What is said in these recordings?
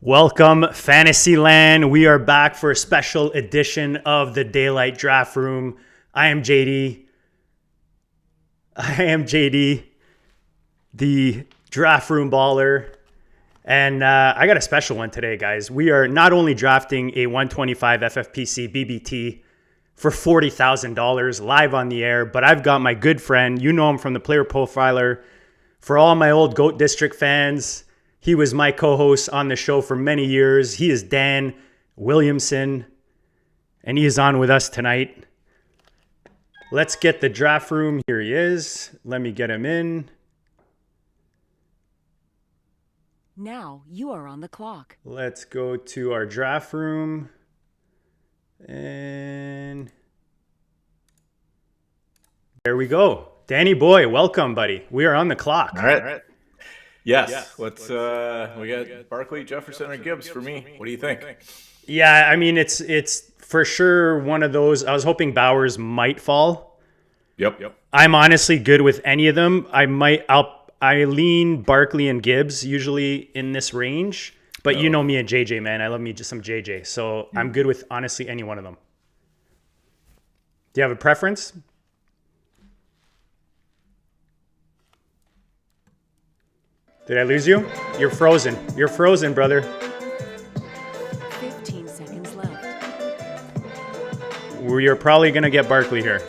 Welcome, Fantasyland. We are back for a special edition of the Daylight Draft Room. I am JD, the Draft Room Baller. And I got a special one today, guys. We are not only drafting a 125 FFPC BBT for $40,000 live on the air, but I've got my good friend, you know him from the PlayerProfiler. For all my old GOAT District fans, he was my co-host on the show for many years. He is Dan Williamson, and he is on with us tonight. Let's get the draft room. Here he is. Let me get him in. Now you are on the clock. Let's go to our draft room. And there we go. Danny boy, welcome, buddy. We are on the clock. All right. Yes. Let's we got Barkley, Jefferson, or Gibbs for me. What do you think? Yeah, I mean it's for sure one of those. I was hoping Bowers might fall. Yep. I'm honestly good with any of them. I lean Barkley and Gibbs usually in this range, but you know me and JJ, man. I love me just some JJ. So I'm good with honestly any one of them. Do you have a preference? Did I lose you? You're frozen. You're frozen, brother. 15 seconds left. You're probably going to get Barkley here.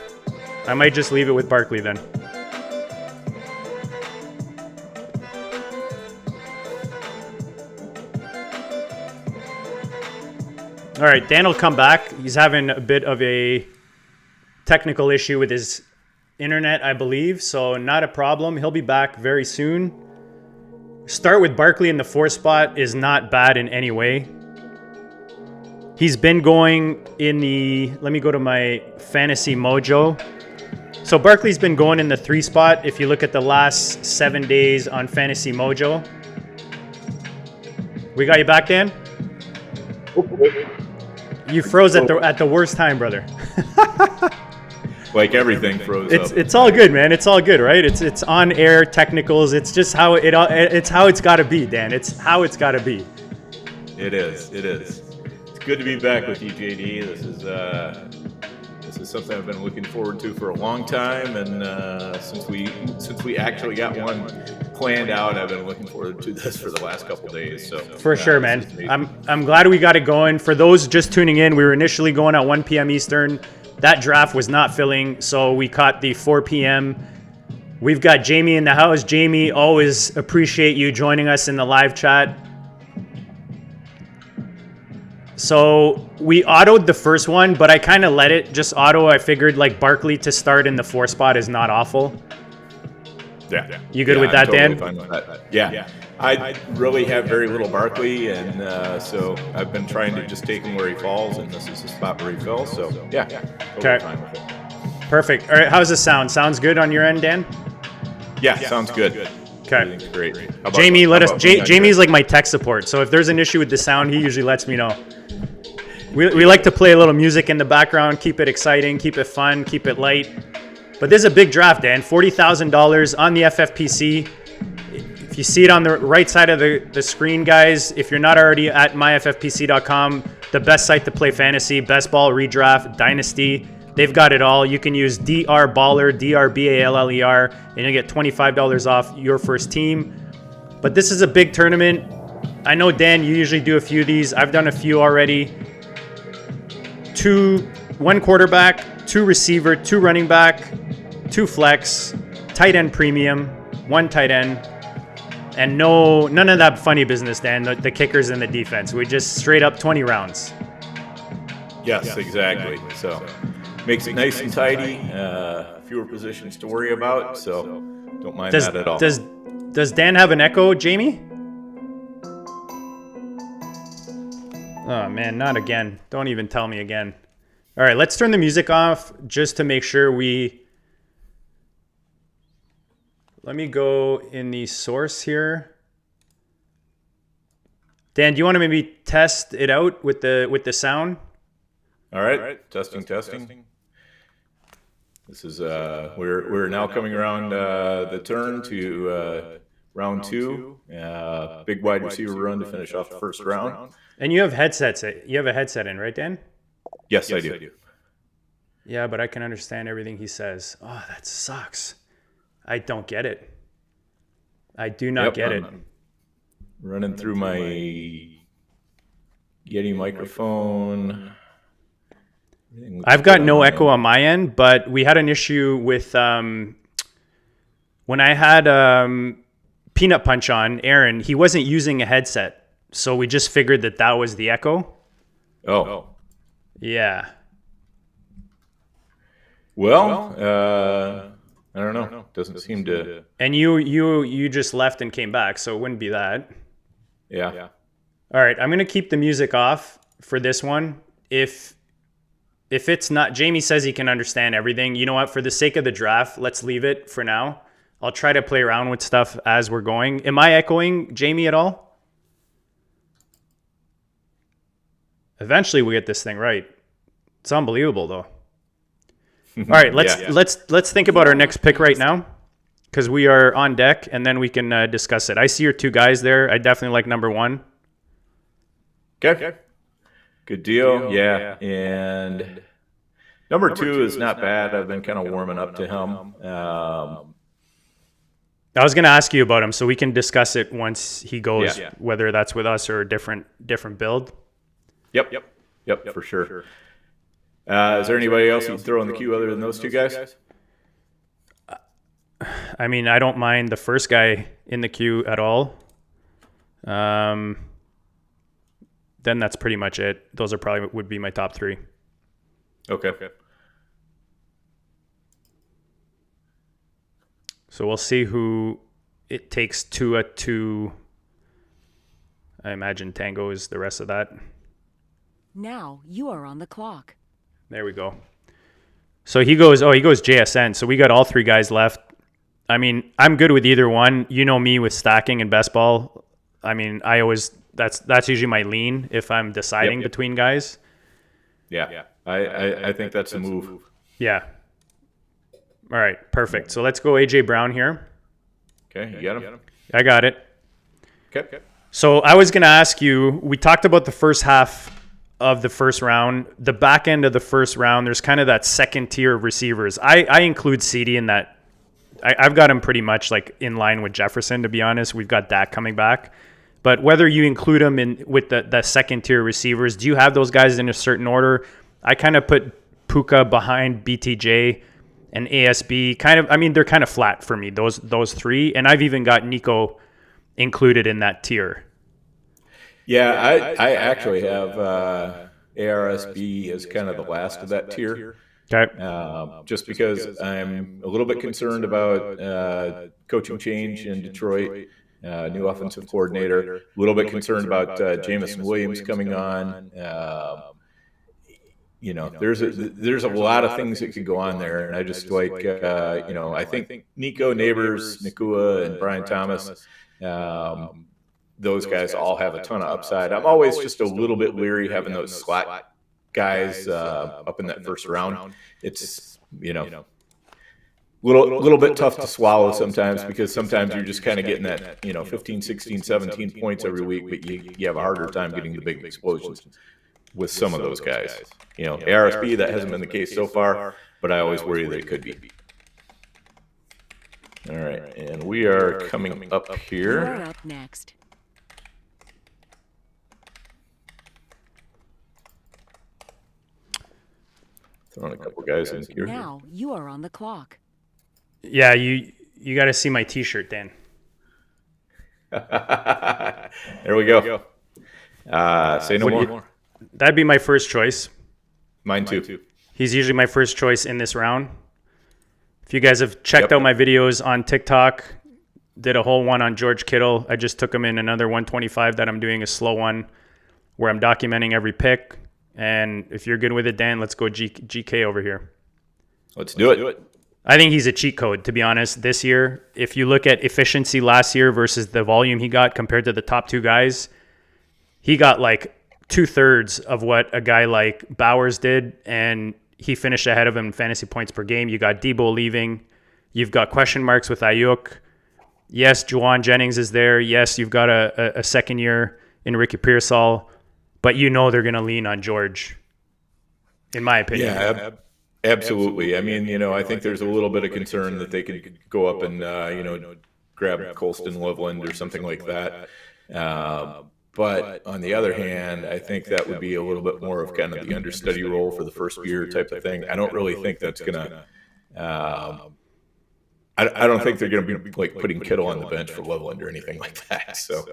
I might just leave it with Barkley then. All right, Dan will come back. He's having a bit of a technical issue with his internet, I believe, so not a problem. He'll be back very soon. Start with Barkley in the 4th spot is not bad in any way. He's been going in the... Let me go to my Fantasy Mojo. So Barkley's been going in the 3 spot if you look at the last 7 days on Fantasy Mojo. We got you back, Dan? You froze at the worst time, brother. Like everything froze up. It's all good, man. It's all good, right? It's on air technicals. It's just how it's got to be, Dan. It's how it's got to be. It is. It's good to be back with you, JD. This is something I've been looking forward to for a long time, and since we actually got one planned out, I've been looking forward to this for the last couple days. So for sure, man. I'm glad we got it going. For those just tuning in, we were initially going at 1 p.m. Eastern. That draft was not filling, so we caught the 4 p.m. We've got Jamie in the house. Jamie, always appreciate you joining us in the live chat. So we autoed the first one, but I kind of let it just auto. I figured like Barkley to start in the 4 spot is not awful. Yeah. You good with that, totally Dan? Fine with that. Yeah. I really have very little Barkley, and so I've been trying to just take him where he falls, and this is the spot where he fell. So yeah. Totally fine with it. Perfect. All right, how's the sound? Sounds good on your end, Dan? Yeah, sounds good. Okay. Everything's great. Jamie, Jamie's like my tech support, so if there's an issue with the sound, he usually lets me know. We like to play a little music in the background, keep it exciting, keep it fun, keep it light. But this is a big draft, Dan. $40,000 on the FFPC. If you see it on the right side of the screen, guys, if you're not already at myffpc.com, the best site to play fantasy, best ball, redraft, dynasty, they've got it all. You can use DRBALLER, DRBALLER, and you'll get $25 off your first team. But this is a big tournament. I know, Dan, you usually do a few of these. I've done a few already. 1 quarterback, 2 receiver, 2 running back, 2 flex, tight end premium, 1 tight end, and none of that funny business, Dan, the kickers and the defense. We just straight up 20 rounds. Yes, exactly. So makes it nice and tidy, fewer positions to worry about, so don't mind that at all. Does Dan have an echo, Jamie? Oh, man, not again. Don't even tell me again. All right, let's turn the music off just to make sure Let me go in the source here. Dan, do you want to maybe test it out with the sound? All right. Testing. This is we're now coming around the turn to round 2. Big wide receiver run to finish off the first round. And you have headsets. You have a headset in, right, Dan? Yes, I do. Yeah, but I can understand everything he says. Oh, that sucks. I don't get it. I do not get it. Running through my Yeti microphone. I've got no echo on my end, but we had an issue with when I had Peanut Punch on, Aaron, he wasn't using a headset. So we just figured that was the echo. Oh. Yeah. Well, I don't know. Doesn't seem to. And you just left and came back, so it wouldn't be that. Yeah. All right, I'm going to keep the music off for this one. If it's not, Jamie says he can understand everything. You know what? For the sake of the draft, let's leave it for now. I'll try to play around with stuff as we're going. Am I echoing Jamie at all? Eventually we get this thing right. It's unbelievable though. All right, let's think about our next pick right now, because we are on deck, and then we can discuss it. I see your 2 guys there. I definitely like number 1. Okay. Good deal. Yeah. And number 2 is not bad. I've been kind of warming up to him. I was going to ask you about him, so we can discuss it once he goes, whether that's with us or a different build. Yep, for sure. Is there anybody else you can throw in the queue other than those 2 guys? I mean, I don't mind the first guy in the queue at all. Then that's pretty much it. Those are probably would be my top 3. Okay. So we'll see who it takes to. I imagine Tango is the rest of that. Now you are on the clock. There we go. So he goes JSN. So we got all 3 guys left. I mean, I'm good with either one. You know me with stacking and best ball. I mean, that's usually my lean if I'm deciding between guys. Yeah. I think that's a move. Yeah. All right, perfect. So let's go AJ Brown here. Okay, you got him? I got it. Okay. So I was going to ask you, we talked about the first half of the first round. The back end of the first round, there's kind of that second tier of receivers. I include CD in that. I've got him pretty much like in line with Jefferson, to be honest. We've got Dak coming back. But whether you include them in with the second tier receivers, do you have those guys in a certain order? I kind of put Puka behind BTJ and ASB. They're kind of flat for me, those 3. And I've even got Nico included in that tier. Yeah, I actually have ARSB as kind of the last of that tier. Okay. Just because I'm a little bit concerned about coaching change in Detroit, new offensive coordinator. A little bit concerned about Jameson Williams coming on. There's a lot of things that could go on there, and I just I think Nico, Neighbors, Nakua, and Brian Thomas. Those guys all have a ton of upside. I'm always just a little bit leery having those slot guys up in that first round. It's little bit tough to swallow sometimes, because sometimes you're just kind of getting that 15, 16, 17 points every week, but you have a harder time getting the big explosions with some of those guys. ARSB, that hasn't been the case so far, but I always worry that it could be. All right, and we are coming up here. You're up next. Throwing a couple guys in here. Now you are on the clock. Yeah, you got to see my T-shirt, Dan. There we go. Say no more. That'd be my first choice. Mine too. He's usually my first choice in this round. If you guys have checked out my videos on TikTok, did a whole one on George Kittle. I just took him in another 125 that I'm doing a slow one where I'm documenting every pick. And if you're good with it, Dan, let's go GK over here. Let's do it. I think he's a cheat code, to be honest, this year. If you look at efficiency last year versus the volume he got compared to the top 2 guys, he got like 2/3 of what a guy like Bowers did, and he finished ahead of him in fantasy points per game. You got Debo leaving. You've got question marks with Ayuk. Yes, Juwan Jennings is there. Yes, you've got a second year in Ricky Pearsall, but you know they're going to lean on George, in my opinion. Yeah, absolutely. I mean, I think there's a little bit of concern that they could go up and, grab Colston Loveland or something like that. But on the other hand, I think that would be a little bit more of kind of the understudy role for the first year type of thing. I don't really think that's going to I don't think they're going to be like putting Kittle on the bench for Loveland or anything like that. So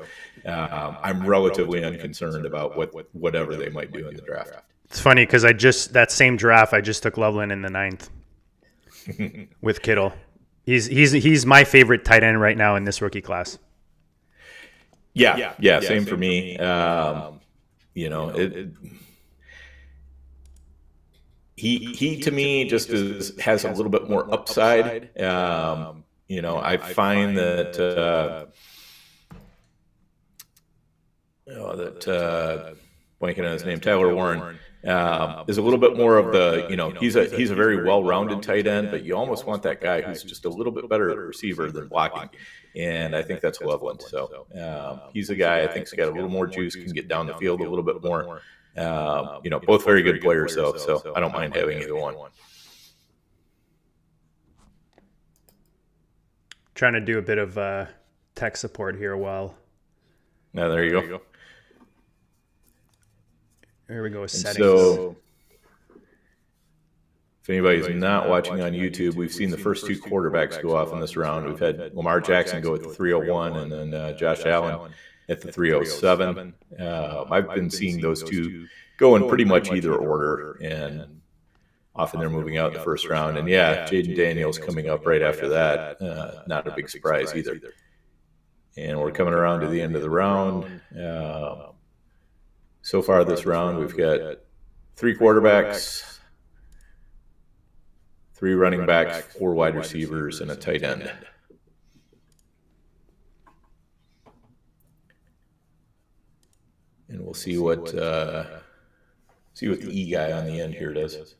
I'm relatively unconcerned about whatever they might do in the draft. It's funny because that same draft, I just took Loveland in the 9th with Kittle. He's my favorite tight end right now in this rookie class. Yeah, same for me. He to me just has a little bit more upside. I find that blanking on his name, Tyler Warren, is a little bit more of the, he's a very well-rounded tight end, but you almost want that guy who's just a little bit better at receiver than blocking. And I think that's Loveland. So he's a guy I think's got a little more juice, can get down the field a little bit more. Both very good players, so I don't mind having either one. Trying to do a bit of tech support here while. Now there you go. Here we go with settings. So, if anybody's not watching on YouTube, we've seen the first two quarterbacks go off in this round. We've had Lamar Jackson go at the 301 and then Josh Allen at the 307. I've been seeing those two go in pretty much either order, and often they're moving out in the first round. And yeah, Jaden Daniels coming up right after that. Not a big surprise either. And we're coming around to the end of the round. So far this round, we've got 3 quarterbacks, 3 running backs, 4 wide receivers, and a tight end. And we'll see what the E guy on the end here does.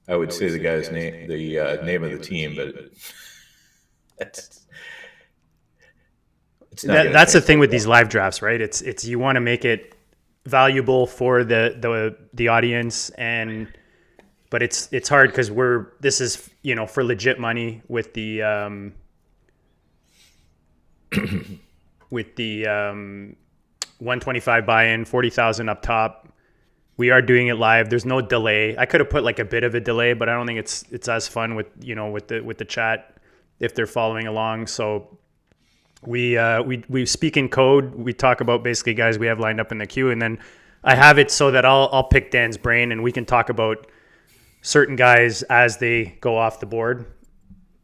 I would say the guy's name, the name of the team, but that's the thing with these live drafts, right? It's you want to make it valuable for the audience, but it's hard because this is for legit money with the 125 buy-in, 40,000 up top. We are doing it live. There's no delay. I could have put like a bit of a delay, but I don't think it's as fun with the chat if they're following along. So we speak in code. We talk about basically guys we have lined up in the queue, and then I have it so that I'll pick Dan's brain and we can talk about certain guys as they go off the board.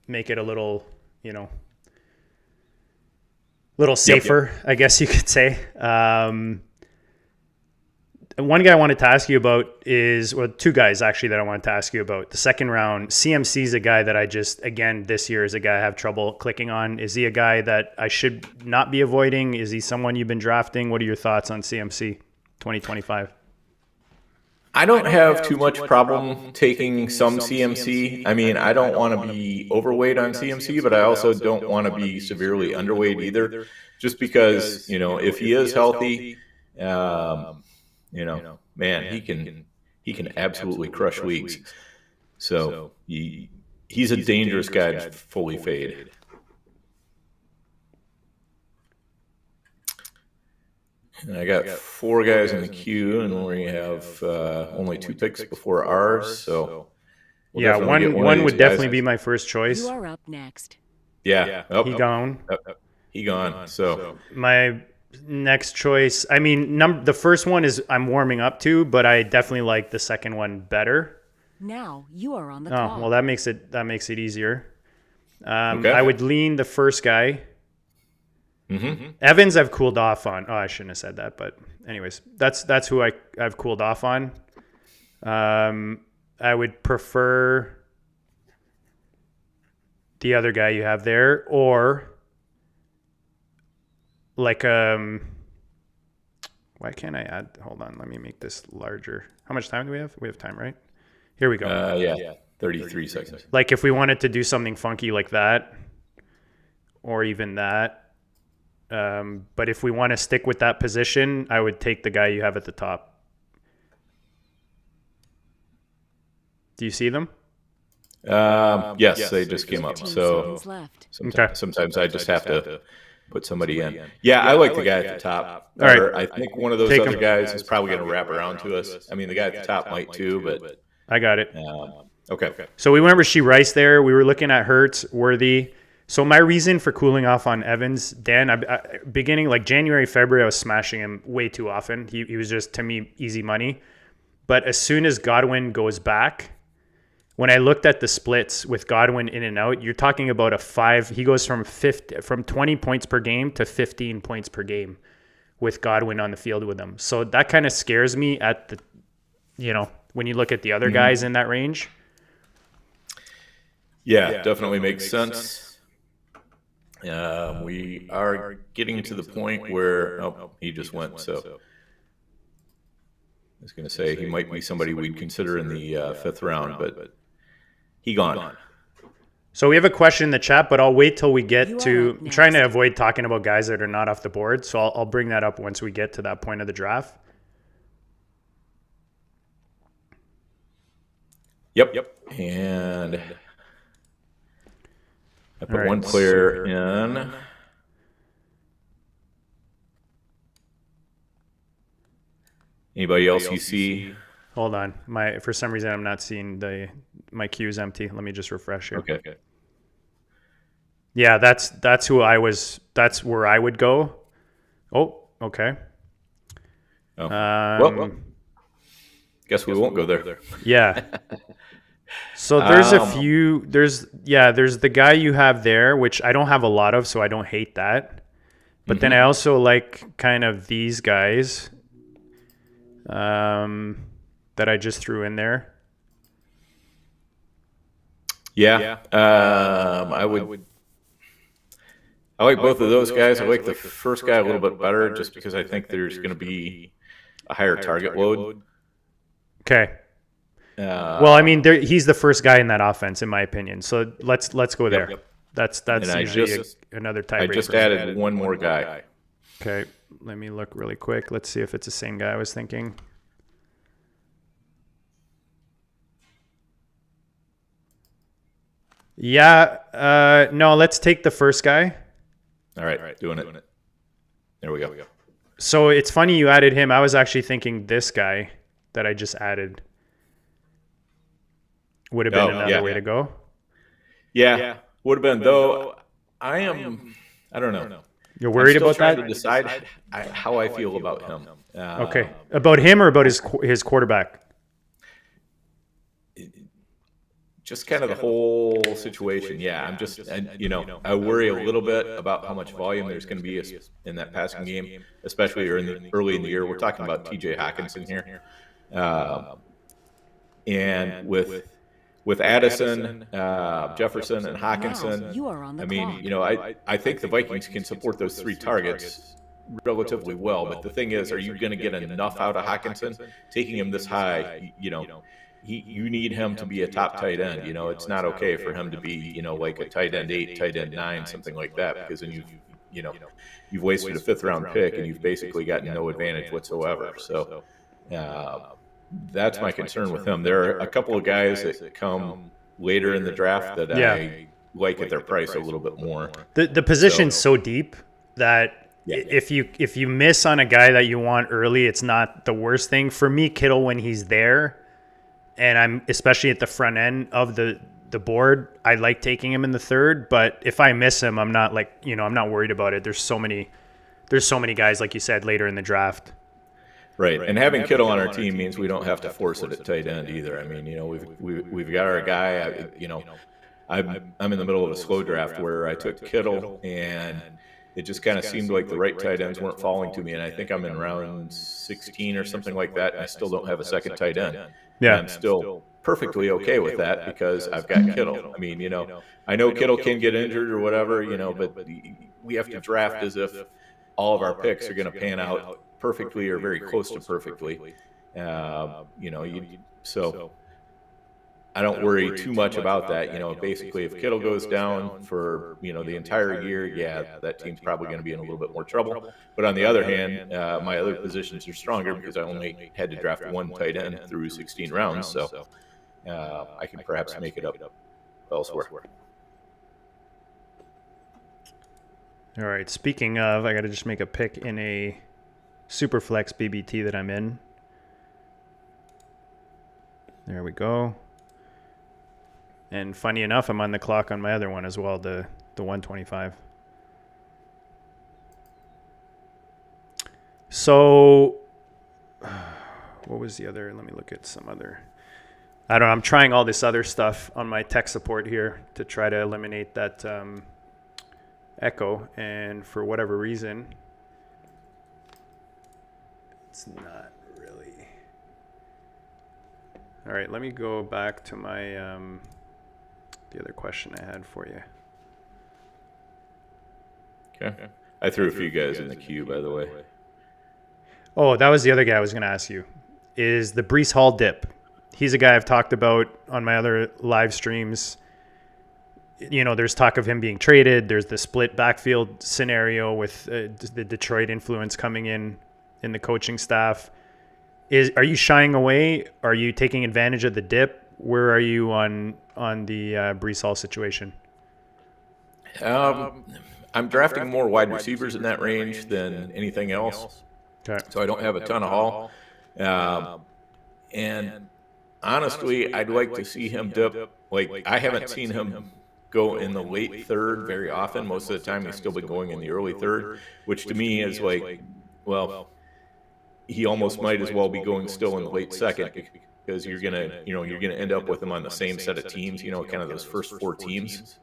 Make it a little safer, yep. I guess you could say. One guy I wanted to ask you about is, well, 2 guys actually that I wanted to ask you about. The second round, CMC is a guy that I this year is a guy I have trouble clicking on. Is he a guy that I should not be avoiding? Is he someone you've been drafting? What are your thoughts on CMC 2025? I don't have too much problem taking some CMC. I mean, I don't want to be overweight on CMC, but I also don't want to be severely underweight either, just because, if he is healthy, man, he can absolutely crush leagues. So he's a dangerous guy to fully fade. And I got 4 guys in the queue, and we have only 2 picks before ours. So one would definitely be my first choice. You are up next. Yeah, he gone. He gone. So my next choice, I mean, the first one is I'm warming up to, but I definitely like the second one better. Now you are on the clock. Well, that makes it easier. Okay. I would lean the first guy. Mm-hmm. Evans I've cooled off on. I shouldn't have said that, but anyways, that's who I've cooled off on. I would prefer the other guy you have there, or like why can't I add? Hold on, let me make this larger. How much time do we have? We have time, right? Here we go. 33 seconds. Like if we wanted to do something funky like that, or even that. But if we want to stick with that position, I would take the guy you have at the top. Do you see them? Yes, they just came up. 15 So seconds left. sometimes I just have to put somebody in. Yeah, I like the guy at the top. All right. Or I think one of those Take other him. guys is probably going to wrap around to us. I mean, the guy at the top might too, but I got it. okay. So we went Rasheed Rice there. We were looking at Hurts, Worthy. So my reason for cooling off on Evans, Dan, beginning like January, February, I was smashing him way too often. He was just, to me, easy money. But as soon as Godwin goes back, when I looked at the splits with Godwin in and out, you're talking about he goes from 20 points per game to 15 points per game with Godwin on the field with him. So that kind of scares me at the, when you look at the other guys in that range. Yeah, definitely makes sense. We are getting to the point where he just went. So I was going to say he might be somebody we'd consider in the fifth round, but he gone. So we have a question in the chat, but I'll wait till we get to. I'm next. trying to avoid talking about guys that are not off the board, so I'll bring that up once we get to that point of the draft. Yep. And I put one player in. Anybody else you see? Hold on, for some reason I'm not seeing my queue is empty. Let me just refresh here. Okay. Yeah, that's who I was. That's where I would go. Oh, okay. Oh. Well, guess we won't go there. Yeah. So there's a few. There's the guy you have there, which I don't have a lot of, so I don't hate that. But then I also like kind of these guys that I just threw in there. Yeah. I like both of those guys. I like the first guy a little bit better just because I think there's going to be a higher target load. Okay. Well, I mean, he's the first guy in that offense, in my opinion. So let's go there. Yep. That's usually another tiebreaker. I just added one more guy. Okay, let me look really quick. Let's see if it's the same guy I was thinking. Yeah. No, let's take the first guy. All right, doing it. There we go. So it's funny you added him. I was actually thinking this guy that I just added would have been another way to go. Yeah, would have been. Though I don't know. You're worried about that? To decide how I feel about him. Okay, about him or about his quarterback? Just kind of the whole situation. Yeah, I'm just, I worry a little bit about how much volume there's going to be in that passing game, especially early in the year. We're talking about T.J. Hockenson here, and with Addison, Jefferson, and Hockenson. You are on the I mean, I think the Vikings can support those three targets relatively well. But the thing is, are you going to get enough out of Hockenson? Taking him this high, you need him to be a top tight end. It's not okay for him to be, like a tight end 8, tight end 9, something like that, because then you've wasted a fifth round pick and you've basically gotten no advantage whatsoever. So that's my concern with him. There are a couple of guys that come later in the draft that I like at their price a little bit more. The position's so deep that if you miss on a guy that you want early, it's not the worst thing. For me, Kittle, when he's there, and I'm especially at the front end of the board, I like taking him in the third. But if I miss him, I'm not I'm not worried about it. There's so many guys, like you said, later in the draft. Right, and having Kittle on our team means we don't have to force it at tight end either. I mean, we've got our guy. I'm in the middle of a slow draft where I took Kittle, and it just kind of seemed like the right tight ends weren't falling to me. And I think I'm in round 16 or something like that, and I still don't have a second tight end. Yeah, and I'm still perfectly okay with that because I've got Kittle. I mean, I know Kittle can get injured or whatever, but we have to draft as if all of our picks are going to pan out perfectly or very close to perfectly. So I don't worry too much about that. Basically, if Kittle goes down for the entire year, yeah, that team's probably going to be in a little bit more trouble. But on the other hand, my other positions are stronger because I only had to draft one tight end through 16 rounds, so I can perhaps make it up elsewhere. All right. Speaking of, I got to just make a pick in a Superflex BBT that I'm in. There we go. And funny enough, I'm on the clock on my other one as well, the 125. So, what was the other? Let me look at some other. I don't know. I'm trying all this other stuff on my tech support here to try to eliminate that echo. And for whatever reason, it's not really. All right, let me go back to my the other question I had for you. Okay. I threw a few guys in the queue, by the way. Oh, that was the other guy I was going to ask you. Is the Breece Hall dip. He's a guy I've talked about on my other live streams. There's talk of him being traded. There's the split backfield scenario with the Detroit influence coming in the coaching staff. Are you shying away? Are you taking advantage of the dip? Where are you on the Breece Hall situation? I'm drafting more wide receivers in that range than anything else. Okay. So I don't have a ton of Hall. And honestly, I'd like to see him dip. Like, I haven't seen him go in the late third very often. Most of the time, he's still been going in the early third, which to me is like, well, he almost might as well be going still in the late second, because you're gonna end up with him on the same set of teams. Kind of those first four teams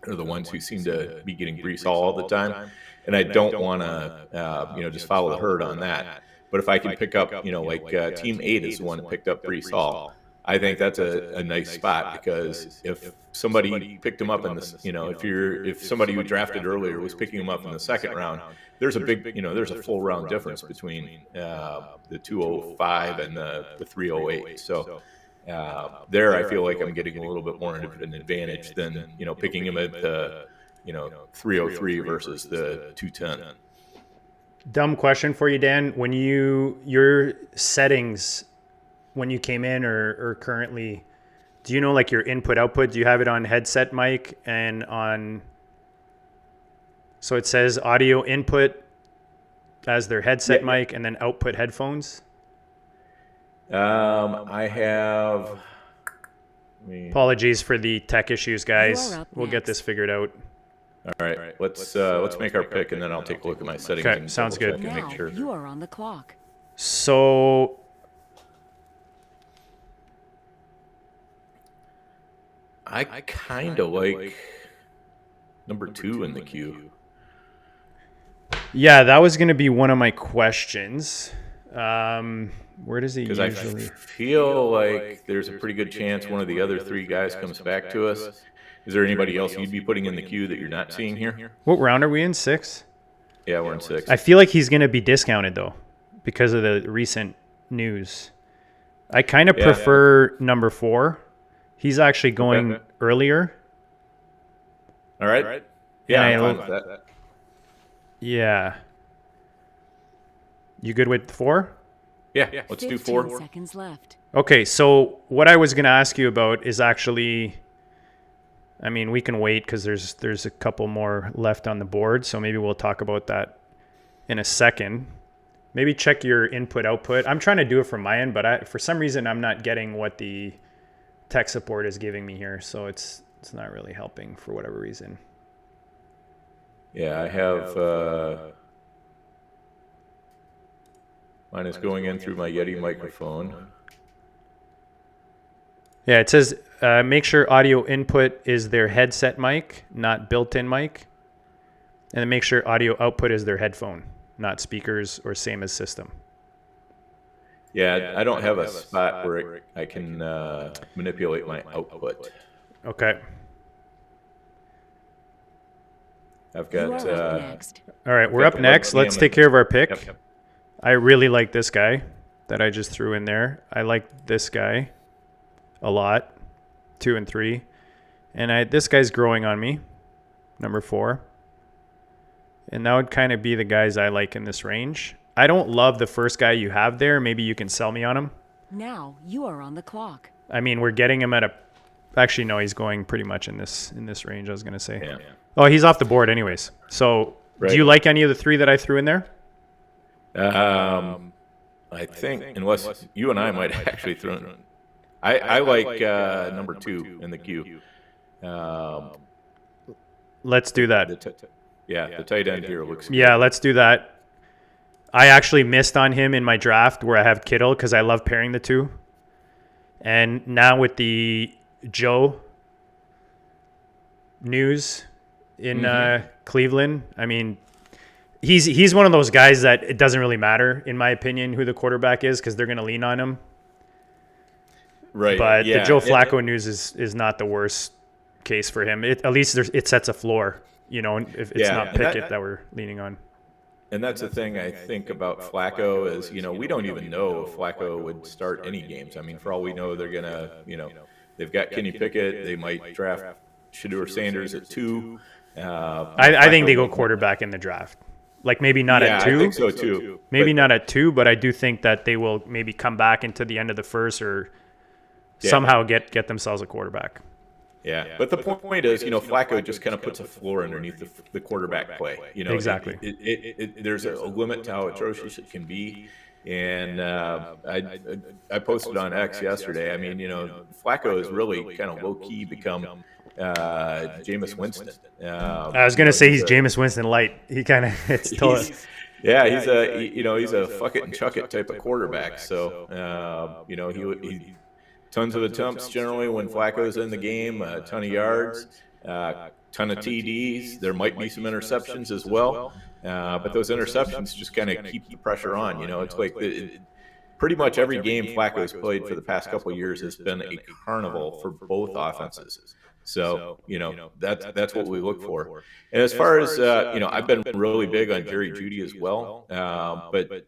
are the ones who seem to be getting Breece Hall all the time, and I don't want to just follow the herd on that. But if I can pick up, Team 8 is the one that picked up Breece Hall. I think that's a nice spot, because if somebody picked him up in this, if somebody who drafted earlier was picking him up in the second round, there's a big, there's a full round difference between the 205 and the 308. So there, I feel like I'm getting a little bit more of an advantage than picking him at the 303 versus the 210. Dumb question for you, Dan. When your settings, when you came in or currently, do you know like your input output? Do you have it on headset mic and on? So it says audio input as their headset mic and then output headphones. I have. Apologies for the tech issues, guys. We'll get this figured out. All right, let's make our pick, and then I'll take a look at my settings. Okay, and sounds good. Now make sure. you are on the clock. So I kind of like number 2 in the queue. yeah, that was going to be one of my questions. Where does he Because usually? I feel like there's a pretty good chance one of the other 3 guys comes back to us. Is there anybody else you'd be putting in the queue that you're not seeing here? What round are we in? 6? Yeah, we're in 6. I feel like he's going to be discounted though, because of the recent news. I kind of prefer number 4. He's actually going earlier. All right. Yeah, I'm fine with that. Yeah. You good with 4? Yeah, let's do 4. 15 seconds left. Okay, so what I was going to ask you about is actually, I mean, we can wait because there's a couple more left on the board, so maybe we'll talk about that in a second. Maybe check your input output. I'm trying to do it from my end, but for some reason I'm not getting what the tech support is giving me here, so it's not really helping for whatever reason. Yeah, I have mine is going in through my Yeti microphone. Yeah, it says make sure audio input is their headset mic, not built-in mic. And then make sure audio output is their headphone, not speakers or same as system. Yeah, I don't have a spot where I can manipulate my output. Okay. I've You got. are up next. All right, we're up next. Let's take care of our pick. Yep. I really like this guy that I just threw in there. I like this guy a lot. 2 and 3. And this guy's growing on me, number 4. And that would kind of be the guys I like in this range. I don't love the first guy you have there. Maybe you can sell me on him. Now you are on the clock. I mean, we're getting him at a... Actually, no, he's going pretty much in this range, I was going to say. Yeah. Oh, he's off the board anyways. So do you like any of the 3 that I threw in there? I think, unless you and I might actually throw in... I like number 2 in the queue. Let's do that. The tight end here looks good. Yeah, let's do that. I actually missed on him in my draft where I have Kittle because I love pairing the 2. And now with the Joe news in Cleveland, I mean, he's one of those guys that it doesn't really matter, in my opinion, who the quarterback is because they're going to lean on him. Right. But the Joe Flacco news is not the worst case for him. At least it sets a floor, if it's not Pickett that we're leaning on. And that's the thing I think about Flacco is, we don't even know if Flacco would start any games. I mean, for all we know, they're going to, they've got Kenny Pickett. They might draft Shedeur Sanders at 2. I think they go quarterback in the draft. Like maybe not at 2. I think so too. Maybe not at 2, but I do think that they will maybe come back into the end of the first or somehow get themselves a quarterback. Yeah, but the point is, Flacco just kind of puts a floor underneath the quarterback play. Exactly. There's a limit to how atrocious it can be. And I posted on X yesterday. I mean, Flacco has really kind of low key become Jameis Winston. I was gonna say he's Jameis Winston light. He kind of he's a fuck it and chuck it type of quarterback. So he tons of attempts generally when Flacco's in the game, a ton of yards, ton of TDs. There might be some interceptions as well, but those interceptions just kind of keep the pressure on. It's like pretty much every game Flacco's played for the past couple of years has been a carnival for both offenses. So, that's what we look for. And as far as, I've been really big on Jerry Jeudy as well, but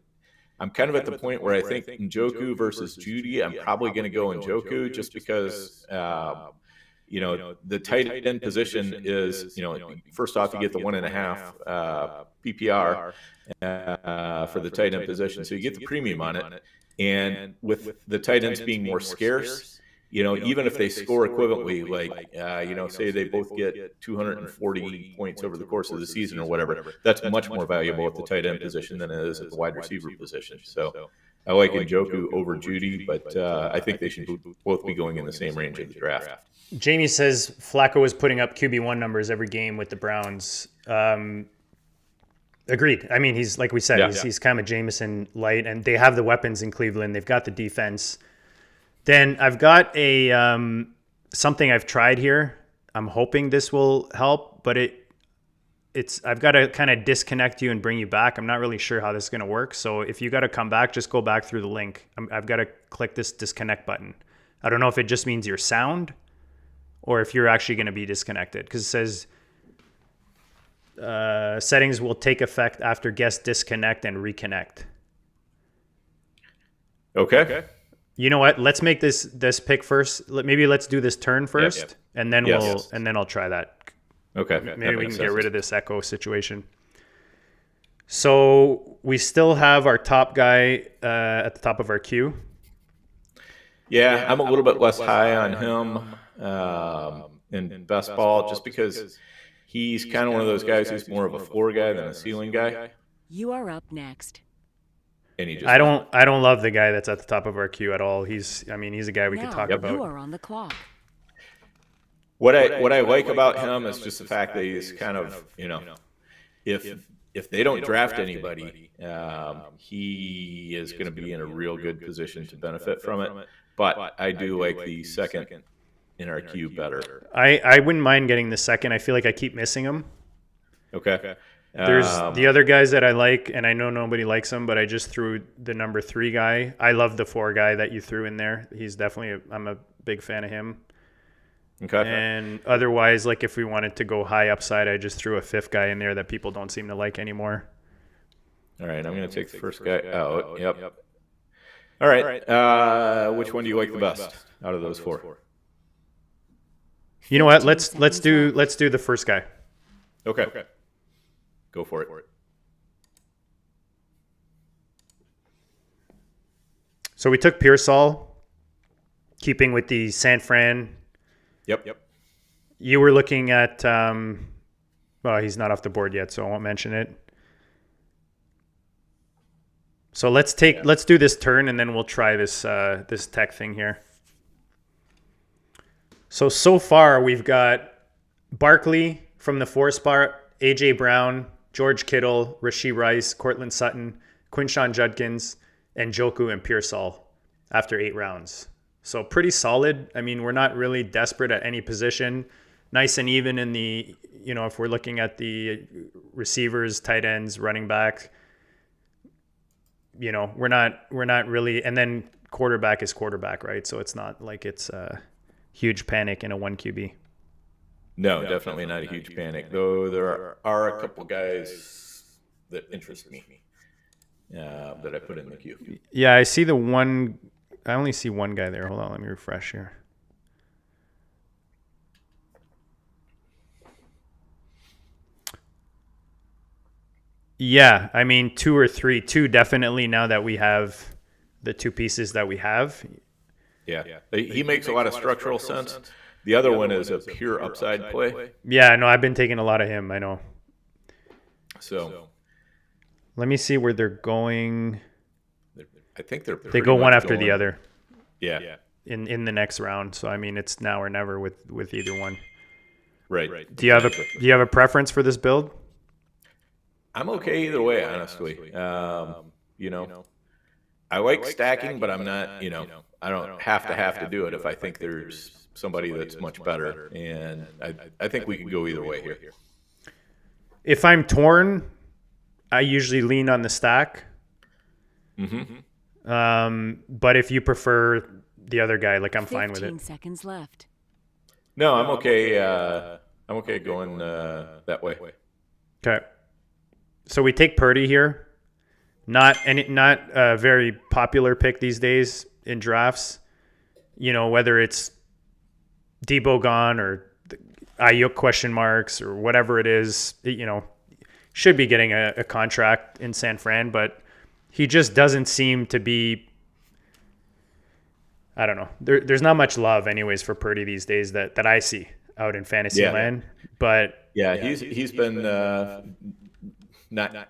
I'm kind of at the point where I think Njoku versus Jeudy, I'm probably going to go Njoku just because, the tight end position is, first off, you get the 1.5 PPR for the tight end position. So you get the premium on it. And with the tight ends being more scarce, even if they score equivalently, like, say they both get 240 points over the course of the season or whatever, that's much more valuable at the tight end position than it is at the wide receiver position. So I like Njoku over Jeudy, but I think they should both be going in the same range of the draft. Jamie says Flacco is putting up QB1 numbers every game with the Browns. Agreed. I mean, he's like we said, he's kind of a Jameson light, and they have the weapons in Cleveland. They've got the defense. Then I've got a something I've tried here. I'm hoping this will help, but I've got to kind of disconnect you and bring you back. I'm not really sure how this is going to work. So if you got to come back, just go back through the link. I've got to click this disconnect button. I don't know if it just means your sound or if you're actually going to be disconnected, because it says settings will take effect after guest disconnect and reconnect. Okay. You know what? Let's make this pick first. Maybe let's do this turn first, and then I'll try that. Okay. Maybe we can get rid of this echo situation. So we still have our top guy at the top of our queue. Yeah, I'm a little bit less high on him in best ball, just because he's kind of one of those guys who's more of a floor guy than a ceiling guy. You are up next. And he just I don't love the guy that's at the top of our queue at all. He's a guy we could talk about. You are on the clock. What I like about him is just the fact that he's kind of, if they don't draft anybody, he is going to be in a real good position to benefit from it. But I do like the second in our queue better. I wouldn't mind getting the second. I feel like I keep missing him. Okay. There's the other guys that I like, and I know nobody likes him, but I just threw the number 3 guy. I love the 4 guy that you threw in there. He's definitely I'm a big fan of him. Okay. And otherwise, like if we wanted to go high upside, I just threw a 5th guy in there that people don't seem to like anymore. All right, I'm going to take the first guy out. Yep. All right. Which one do you like the best out of those 4? You know what? 15 Let's seconds do left. the first guy. Okay. Go for it. So we took Pearsall, keeping with the San Fran. Yep. You were looking at, well, he's not off the board yet, so I won't mention it. So let's do this turn, and then we'll try this this tech thing here. So far we've got Barkley from the 4 spot, AJ Brown, George Kittle, Rashee Rice, Cortland Sutton, Quinshon Judkins, and Njoku and Pearsall after 8 rounds. So pretty solid. I mean, we're not really desperate at any position. Nice and even in the, if we're looking at the receivers, tight ends, running back, we're not really, and then quarterback is quarterback, right? So it's not like it's a huge panic in a 1 QB. No, definitely not a huge panic, though there are a couple guys that interest me that I put in the queue. Yeah, I see the one. I only see one guy there. Hold on, let me refresh here. Yeah, I mean 2 or 3. 2 definitely now that we have the 2 pieces that we have. Yeah. He makes a lot of structural sense. The other one is a pure upside play. Yeah, no, I've been taking a lot of him. I know. So let me see where they're going. I think they go one after the other. Yeah. In the next round. So I mean, it's now or never with either one. Right. Do you have a preference for this build? I'm okay either way, honestly. I like stacking, but I'm not. I don't have to do it if I think there's somebody that's much better, and I think we can go either way here. If I'm torn, I usually lean on the stack. But if you prefer the other guy, like I'm fine with it. 15 seconds left. No, I'm okay. I'm okay going that way. Okay. So we take Purdy here. Not a very popular pick these days in drafts. Whether it's Debo gone or Ayuk question marks or whatever it is, should be getting a contract in San Fran, but he just doesn't seem to be. I don't know. There's not much love, anyways, for Purdy these days that I see out in fantasy land. But he's been not.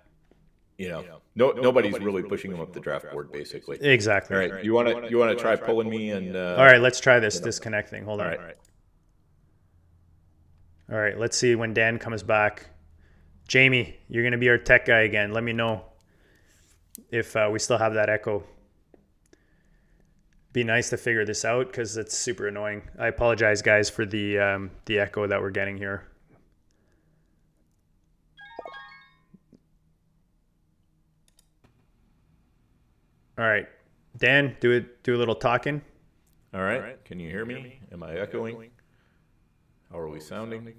Nobody's really pushing him up the draft board, basically. Exactly. All right, you want to try pulling me and. All right, let's try this disconnect thing. Hold on. All right, let's see when Dan comes back. Jamie, you're going to be our tech guy again. Let me know if we still have that echo. Be nice to figure this out because it's super annoying. I apologize, guys, for the echo that we're getting here. All right, Dan, do a little talking. All right, can you hear me? Am I echoing? How are we sounding?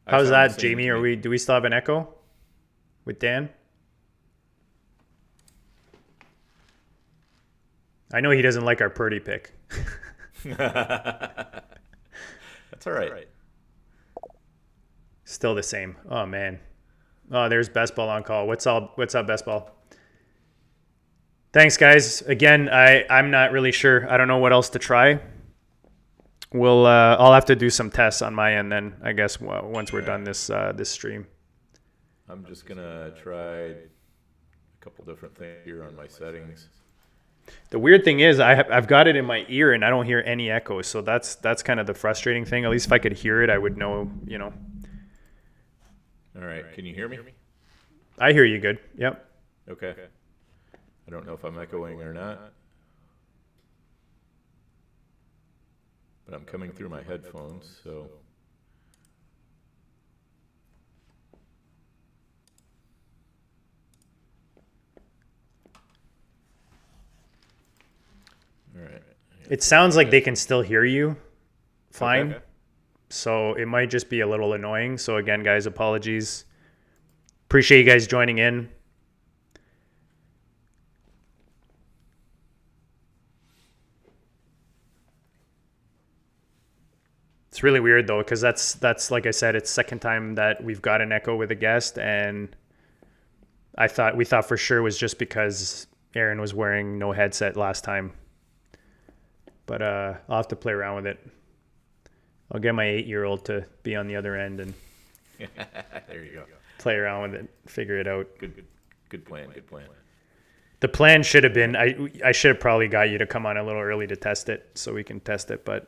How's that, Jamie? Do we still have an echo with Dan? I know he doesn't like our Purdy pick. That's all right. Still the same. Oh man. Oh, there's Best Ball on call. What's up, Best Ball? Thanks, guys. Again, I'm not really sure. I don't know what else to try. I'll have to do some tests on my end then, I guess, once we're done this stream. I'm just gonna try a couple different things here on my settings. The weird thing is I've got it in my ear and I don't hear any echoes, so that's kind of the frustrating thing. At least if I could hear it, I would know, All right, can you hear me? I hear you good. Yep. Okay. I don't know if I'm echoing or not, but I'm coming through my headphones, so. All right. It sounds like they can still hear you fine. Okay. So it might just be a little annoying. So again, guys, apologies. Appreciate you guys joining in. It's It's really weird though, because that's like I said, it's second time that we've got an echo with a guest, and we thought for sure it was just because Aaron was wearing no headset last time. But I'll have to play around with it. I'll get my 8-year-old to be on the other end and there you go. Play around with it, figure it out. Good plan. The plan should have been, I should have probably got you to come on a little early to test it so we can test it, but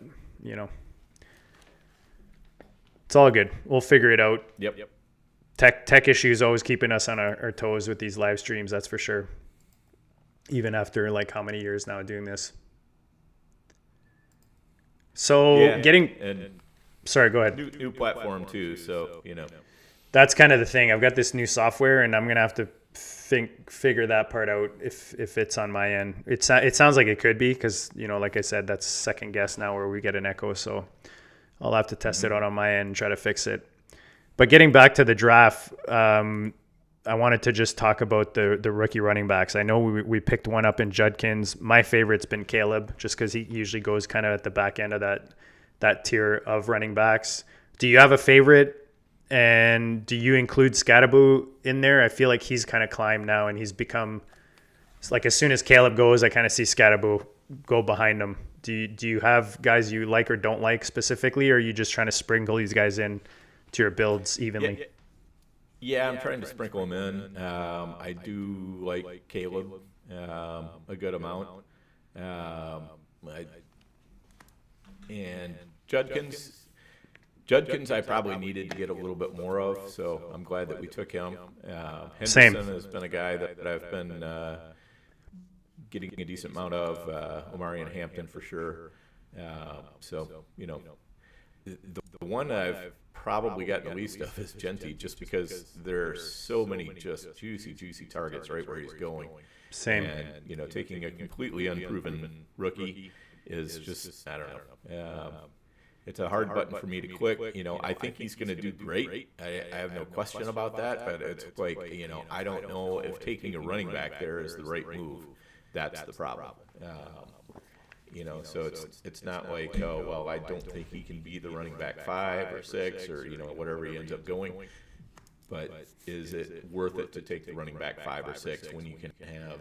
it's all good. We'll figure it out. Yep. Tech issues always keeping us on our toes with these live streams, that's for sure. Even after like how many years now doing this. So sorry, go ahead. New platform too, so That's kind of the thing. I've got this new software, and I'm gonna have to figure that part out if it's on my end. It sounds like it could be because like I said, that's second guess now where we get an echo. So I'll have to test it out on my end and try to fix it. But getting back to the draft, I wanted to just talk about the rookie running backs. I know we picked one up in Judkins. My favorite's been Caleb, just because he usually goes kind of at the back end of that tier of running backs. Do you have a favorite? And do you include Scadaboo in there? I feel like he's kind of climbed now, and he's become like as soon as Caleb goes, I kind of see Scadaboo go behind him. Do you have guys you like or don't like specifically, or are you just trying to sprinkle these guys in to your builds evenly? Yeah, I'm trying to sprinkle them in. I do like Caleb a good amount. And Judkins I probably needed to get a little bit more of, so I'm glad that we took him. Henderson has been a guy that I've been getting a decent amount of. Omari and Hampton for sure. So the one I've probably gotten the least of is Genty, just because there are so many just juicy targets right where he's going. Same. And taking a completely unproven rookie is just, I don't know. It's a hard button for me to click. I think he's going to do great. I have no question about that. But it's like, I don't know if taking a running back there is the right move. That's the problem. So it's not like, oh, well, I don't think he can be the running back 5 or 6 or, whatever he ends up going. But is it worth it to take the running back 5 or 6 when you can have,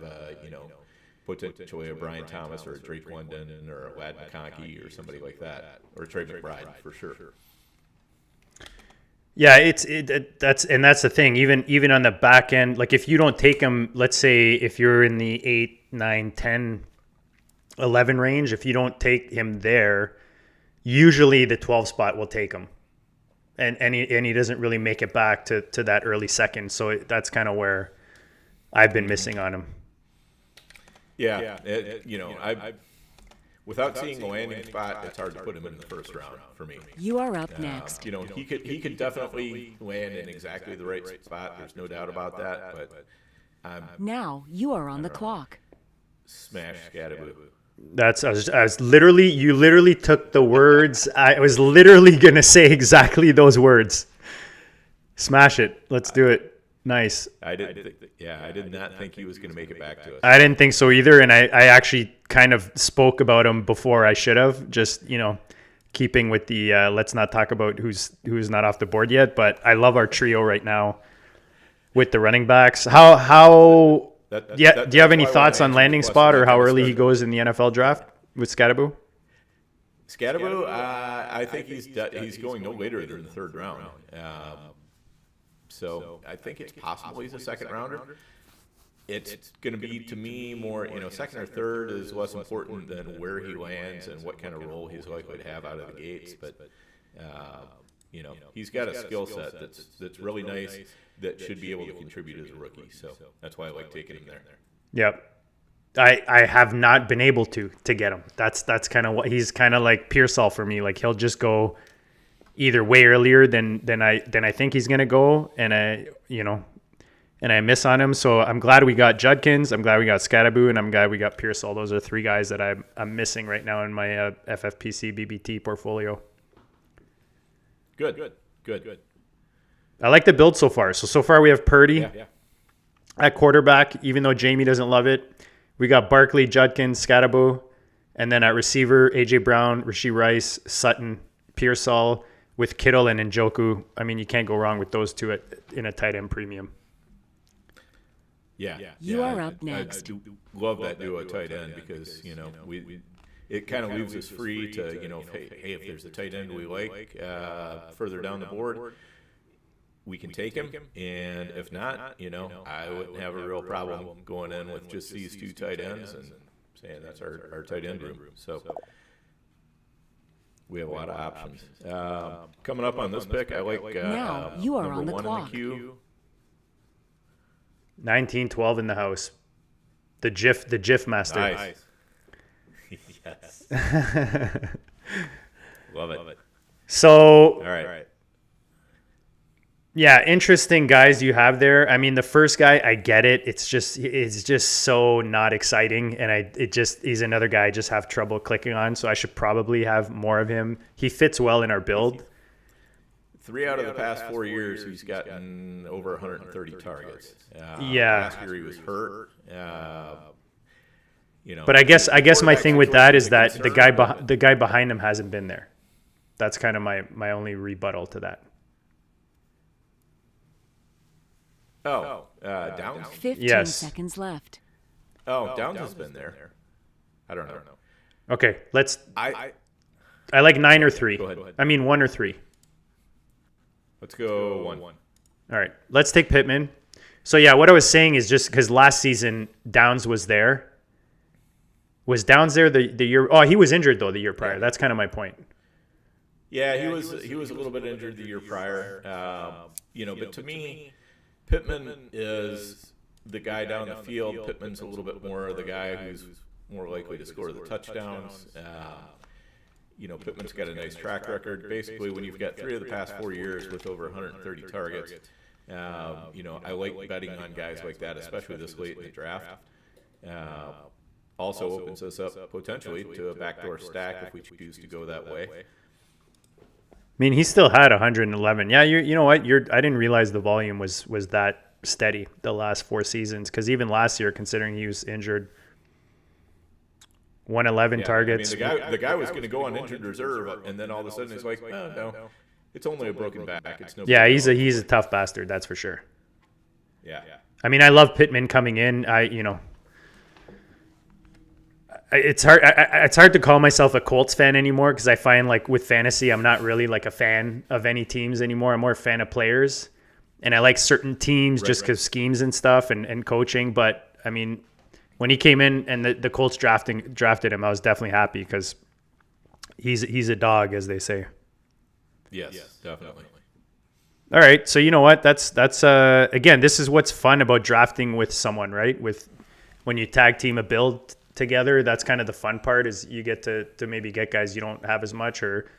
potentially a Brian Thomas or a Drake London or a Lad McConkey or somebody like that, or a Trey McBride for sure. Yeah, that's the thing. Even on the back end, like if you don't take him, let's say if you're in the 8, 9, 10, 11 range, if you don't take him there, usually the 12 spot will take him, and he doesn't really make it back to that early second. So that's kind of where I've been missing on him. Yeah, I without seeing a landing spot, it's hard to put him in the first round for me. You are up next. He could definitely land in exactly the right spot. There's no doubt about that. But now you are on the clock. Smash Scadaboo. I was literally, you literally took the words. I was literally gonna say exactly those words. Smash it. Let's do it. Nice. I did not think he was going to make it back to us. I didn't think so either, and I actually kind of spoke about him before I should have, just keeping with the let's not talk about who's not off the board yet. But I love our trio right now with the running backs. Do you have any thoughts on landing spot or how early he goes in the NFL draft with Scadaboo? Scadaboo, I think he's going no later than the third round. So I think it's possible he's a second rounder. It's going to be, to me, more, second or third is less important than where he lands and what kind of role he's likely to have out of the gates. But, he's got a skill set that's really nice that should be able to contribute as a rookie. So that's why I like taking him there. Yep. I have not been able to get him. That's kind of what he's kind of like Pearsall for me. Like he'll just go either way earlier than I think he's gonna go, and I miss on him. So I'm glad we got Judkins, I'm glad we got Scadaboo, and I'm glad we got Pearsall. Those are 3 guys that I'm missing right now in my FFPC BBT portfolio. Good. I like the build so far. So far we have Purdy at quarterback, even though Jamie doesn't love it. We got Barkley, Judkins, Scadaboo, and then at receiver AJ Brown, Rashee Rice, Sutton, Pearsall with Kittle and Njoku. I mean, you can't go wrong with those two in a tight end premium. Yeah. You are up next. I do love that duo tight end because, it kind of leaves us free to, hey, if there's a tight end we like further down the board, we can take him. And if not, I wouldn't have a real problem going in with just these two tight ends and saying that's our tight end room. So we have a lot of options. Coming up on this pick, I like now you are on the #1 clock. in the queue. 1912 in the house. The GIF master. Nice. Yes. Love it. So, All right. yeah, interesting guys you have there. I mean, the first guy, I get it. It's just so not exciting, and he's another guy I just have trouble clicking on. So I should probably have more of him. He fits well in our build. 3 out of the past 4 years, he's gotten over 130 targets. Yeah. Last year he was hurt. But I guess my thing with that is that the guy behind him hasn't been there. That's kind of my only rebuttal to that. Downs? 15 Yes. seconds left. Downs has been there. I don't know. Okay, I I like 9 or 3. Go ahead. I mean 1 or 3. Let's go 1. All right, let's take Pittman. So yeah, what I was saying is just because last season Downs was there. Was Downs there the year? Oh, he was injured though the year prior. That's kind of my point. Yeah, he was a little bit injured the year prior. But to me, Pittman is the guy down the field. Pittman's a little bit more the guy who's more likely to score the touchdowns. Pittman's got a nice track record. Basically, when you've got 3 of the past 4 years with over 130 targets, I like betting on guys like that, especially this late in the draft. Also opens us up potentially to a backdoor stack if we choose to go that way. I mean, he still had 111. Yeah, you know what? I didn't realize the volume was that steady the last 4 seasons, because even last year, considering he was injured, 111 targets. I mean, the guy was going to go on injured reserve, and then all of a sudden he's like, no, it's only a broken back. It's no. Yeah, he's a tough bastard, that's for sure. Yeah. I mean, I love Pittman coming in. It's hard to call myself a Colts fan anymore, because I find like with fantasy, I'm not really like a fan of any teams anymore. I'm more a fan of players, and I like certain teams just because schemes and stuff and coaching. But I mean, when he came in and the Colts drafted him, I was definitely happy because he's a dog, as they say. Yes, definitely. All right, so you know what? That's again, this is what's fun about drafting with someone, right? With when you tag team a build together, that's kind of the fun part, is you get to maybe get guys you don't have as much, or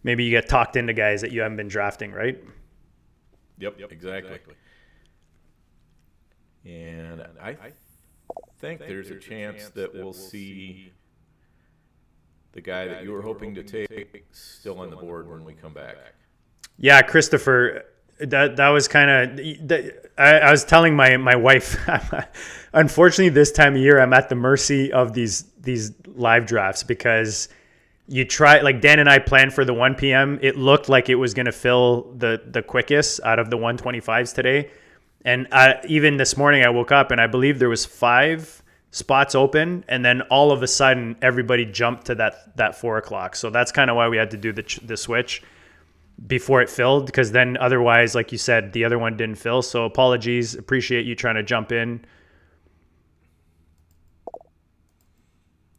maybe you get talked into guys that you haven't been drafting, right? Yep, exactly. And I think there's a chance that we'll see the guy that you were hoping to take still on the board when we come back. Yeah, Christopher, that was kind of, I was telling my wife, unfortunately this time of year I'm at the mercy of these live drafts, because you try, like Dan and I planned for the 1 p.m. It looked like it was going to fill the quickest out of the 125s today. And even this morning I woke up and I believe there was 5 spots open, and then all of a sudden everybody jumped to that 4 o'clock. So that's kind of why we had to do the switch before it filled, because then otherwise, like you said, the other one didn't fill. So apologies. Appreciate you trying to jump in.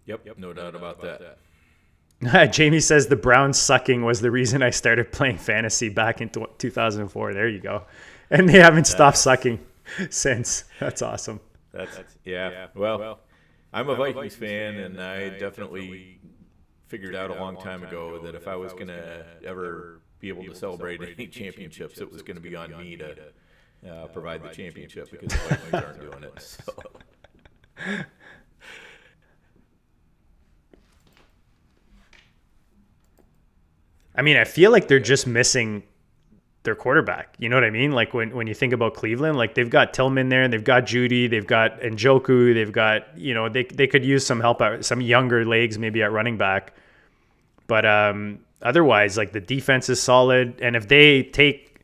Yep, no doubt about that. Jamie says the Browns sucking was the reason I started playing fantasy back in 2004. There you go. And they haven't stopped sucking since. That's awesome. Yeah. Well, I'm a Vikings fan, and I definitely figured out a long time ago that if I was going to ever be able to celebrate any championships, it was going to be on me to provide the championship, because the Vikings aren't doing it. So. I mean, I feel like they're just missing their quarterback. You know what I mean? Like when you think about Cleveland, like they've got Tillman there, and they've got Judy, they've got Njoku, they've got, they could use some help out, some younger legs maybe at running back. But otherwise, like the defense is solid. And if they take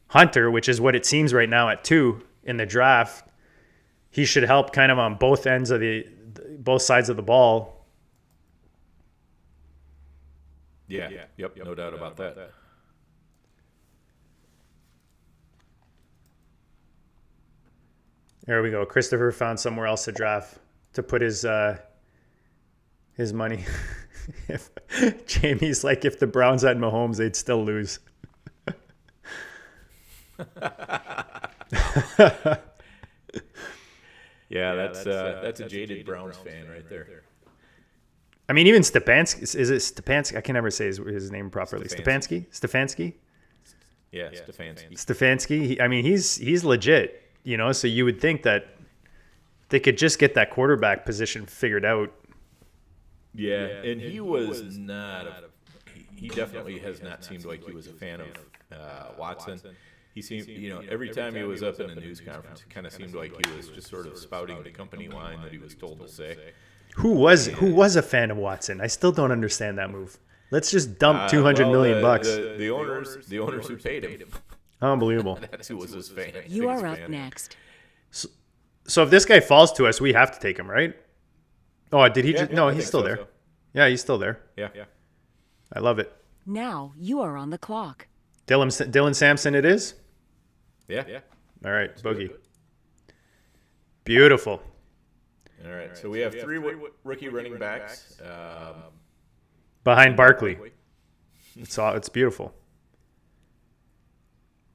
Hunter, which is what it seems right now at 2 in the draft, he should help kind of on both sides of the ball. Yeah. Yep. No doubt about that. There we go. Christopher found somewhere else to draft to put his money. If Jamie's like, if the Browns had Mahomes, they'd still lose. Yeah, that's a jaded Browns fan right there. I mean, even Stefanski. Is it Stefanski? I can never say his name properly. Stefanski? Yeah, Stefanski. Stefanski. He's legit. So you would think that they could just get that quarterback position figured out. Yeah, and he was not. He definitely has not seemed like he was a fan of Watson. He seemed, every time he was up in a news conference, it kind of seemed like he was just sort of spouting the company line that he was told to say. Who was a fan of Watson? I still don't understand that move. Let's just dump $200 million bucks. The owners who paid him. Unbelievable. That's who was his fan. You are up next. So if this guy falls to us, we have to take him, right? Oh, did he? No, he's still there. So. Yeah, he's still there. Yeah. I love it. Now you are on the clock. Dylan Sampson it is? Yeah. All right, Boogie. Beautiful. All right, so we have 3 rookie running backs. Behind Barkley. It's beautiful.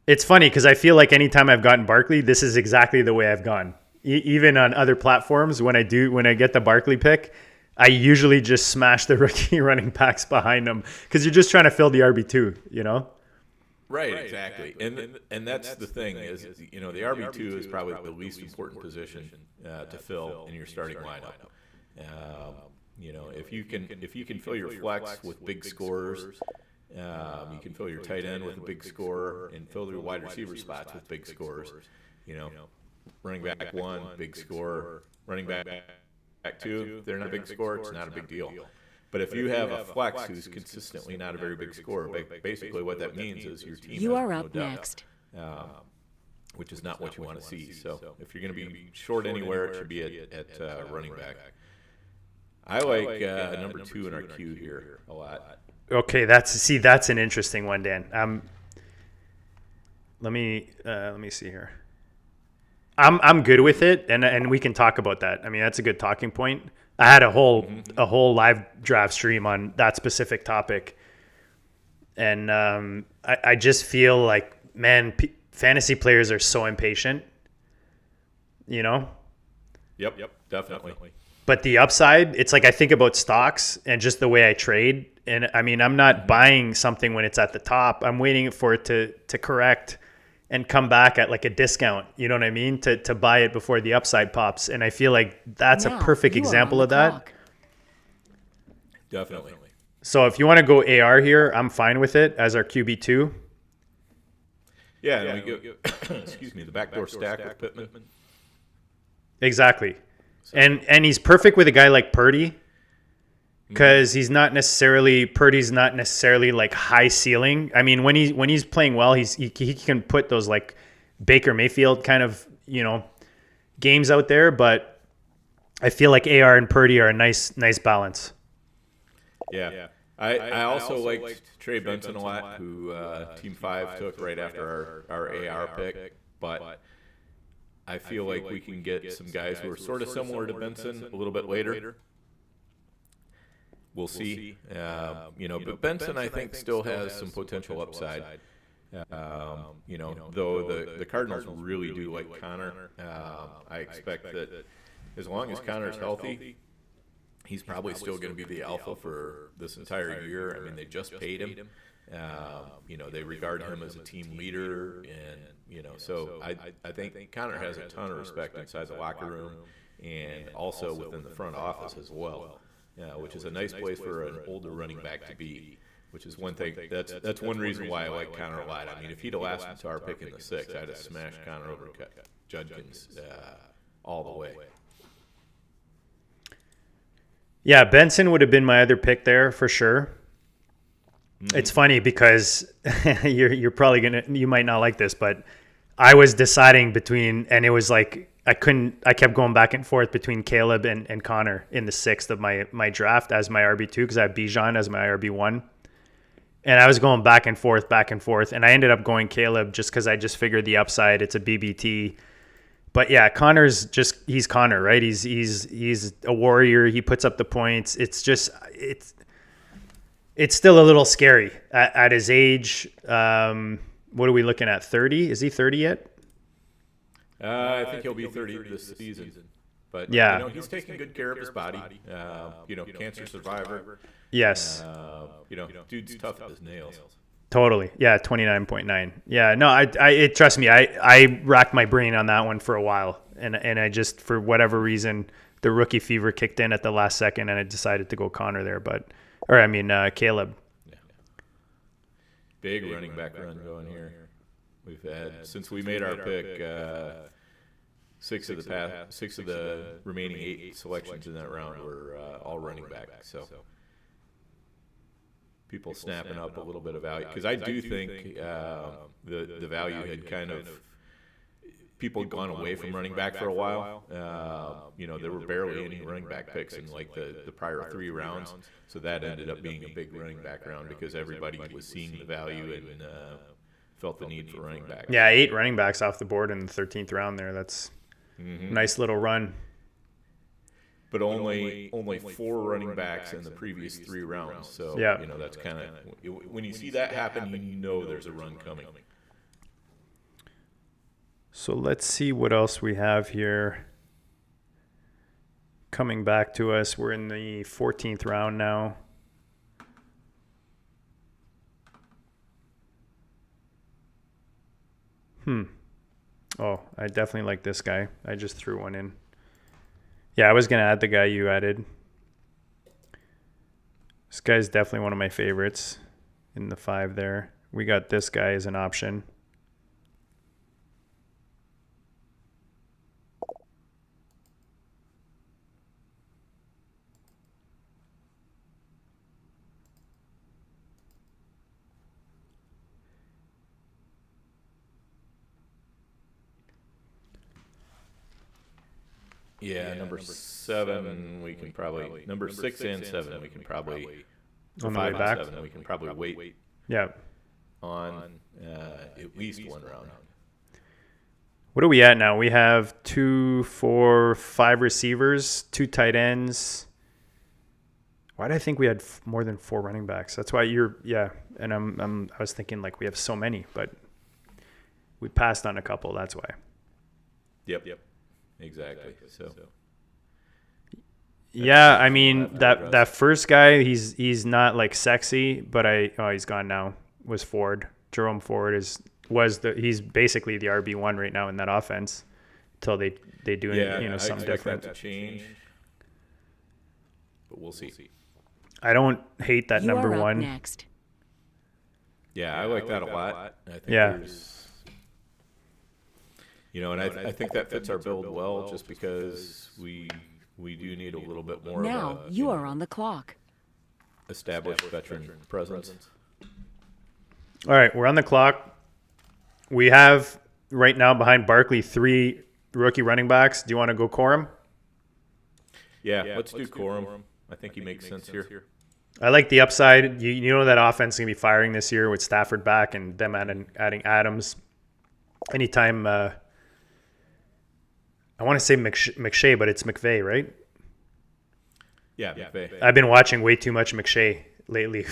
It's funny because I feel like anytime I've gotten Barkley, this is exactly the way I've gone. Even on other platforms, when I get the Barkley pick, I usually just smash the rookie running backs behind them because you're just trying to fill the RB2, Right, exactly. And that's the thing is, the RB2 is probably the least important position to fill in your starting lineup. If you can fill your flex with big scorers, you can fill your tight end with a big scorer and fill your wide receiver spots with big scorers. Running back 1, big scorer. Running back 2, they're not a big scorer. It's not a big deal. But if you have a flex who's consistently not a very big scorer, basically what that means is your team You has are no up depth, next. which is not what you want to see. So if you're going to be short anywhere, it should be at running back. I like number 2 in our queue here a lot. Okay, that's an interesting one, Dan. Let me see here. I'm good with it, and we can talk about that. I mean, that's a good talking point. I had a whole live draft stream on that specific topic, and I just feel like, man, fantasy players are so impatient. Yep, definitely. But the upside, it's like I think about stocks and just the way I trade, and I mean, I'm not buying something when it's at the top. I'm waiting for it to correct and come back at like a discount, you know what I mean? To buy it before the upside pops. And I feel like that's a perfect example of that. Definitely. So if you want to go AR here, I'm fine with it as our QB2. Yeah, and we go, excuse me, the backdoor stack with Pittman. Exactly. And he's perfect with a guy like Purdy because Purdy's not necessarily like high ceiling. I mean, when he's playing well, he can put those like Baker Mayfield kind of, games out there, but I feel like AR and Purdy are a nice balance. Yeah. I also liked Trey Benson a lot, who Team 5 took right after our AR pick, but I feel like we can get some guys who are sort of similar to Benson a little bit later. We'll see. But Benson, I think, still has some potential upside. Though the Cardinals really do like Connor. I expect that as long as Connor's healthy, he's probably still going to be the alpha for this entire year. I mean, they just paid him. They regard him as a team leader, and so I think Connor has a ton of respect inside the locker room and also within the front office as well, which is a nice place for an older running back to be. Which is one thing. That's one reason why I like Connor a lot. I mean, if he'd have lasted to our pick in the 6th, I'd have smashed Connor over Judkins all the way. Yeah, Benson would have been my other pick there for sure. It's funny because you're probably you might not like this, but I was deciding between, and it was like I kept going back and forth between Caleb and Connor in the 6th of my draft as my RB2 because I have Bijan as my RB1. And I was going back and forth, and I ended up going Caleb just because I just figured the upside. It's a BBT. But yeah, he's Connor, right? He's a warrior. He puts up the points. It's still a little scary at his age. What are we looking at? 30? Is he 30 yet? I think he'll be 30 this season. But yeah, he's taking good care of his body. Cancer survivor. Yes. Dude's tough as nails. Totally. Yeah, 29.9. Yeah, no, trust me, I racked my brain on that one for a while. And I just, for whatever reason, the rookie fever kicked in at the last second and I decided to go Connor there. Caleb. Yeah. Big running back run going here. We've had, since we made our pick, six of the remaining 8 selections in that round were all running back. So people snapping up a little bit of value because I do think the value had kind of people had gone away from running back for a while. There were barely any running back picks in like the prior 3 rounds, so that ended up being a big running back round because everybody was seeing the value and felt the need for running back. Yeah, 8 running backs off the board in the 13th round there. That's a nice little run. But only 4 running backs in the previous 3 rounds. So, that's kind of, when you see that happen, you know there's a run coming. So let's see what else we have here. Coming back to us, we're in the 14th round now. Oh, I definitely like this guy. I just threw one in. Yeah, I was going to add the guy you added. This guy's definitely one of my favorites in the 5 there. We got this guy as an option. Yeah, number 7 we can probably, number 6 and 7 we can probably, on the way back, 7 we can probably wait. Yeah. On at least 1 round. What are we at now? We have 2, 4, 5 receivers, 2 tight ends. Why did I think we had more than 4 running backs? That's why and I was thinking like we have so many, but we passed on a couple. That's why. Yep. Exactly. So. Yeah, I mean that first guy, he's not like sexy, but he's gone now. Was Ford. Jerome Ford he's basically the RB1 right now in that offense until they do something different. That to change, but we'll see. I don't hate that number 1. Next. Yeah, I like that a lot. I think there's, and I think that fits our build well, just because we do need a little bit more. Now of you are on the clock. Established veteran presence. All right, we're on the clock. We have right now behind Barkley 3 rookie running backs. Do you want to go Corum? Yeah, let's do Corum. I think he makes sense here. I like the upside. You know that offense is going to be firing this year with Stafford back and them adding Adams. Anytime, I want to say McShay, but it's McVay, right? Yeah, McVay. I've been watching way too much McShay lately,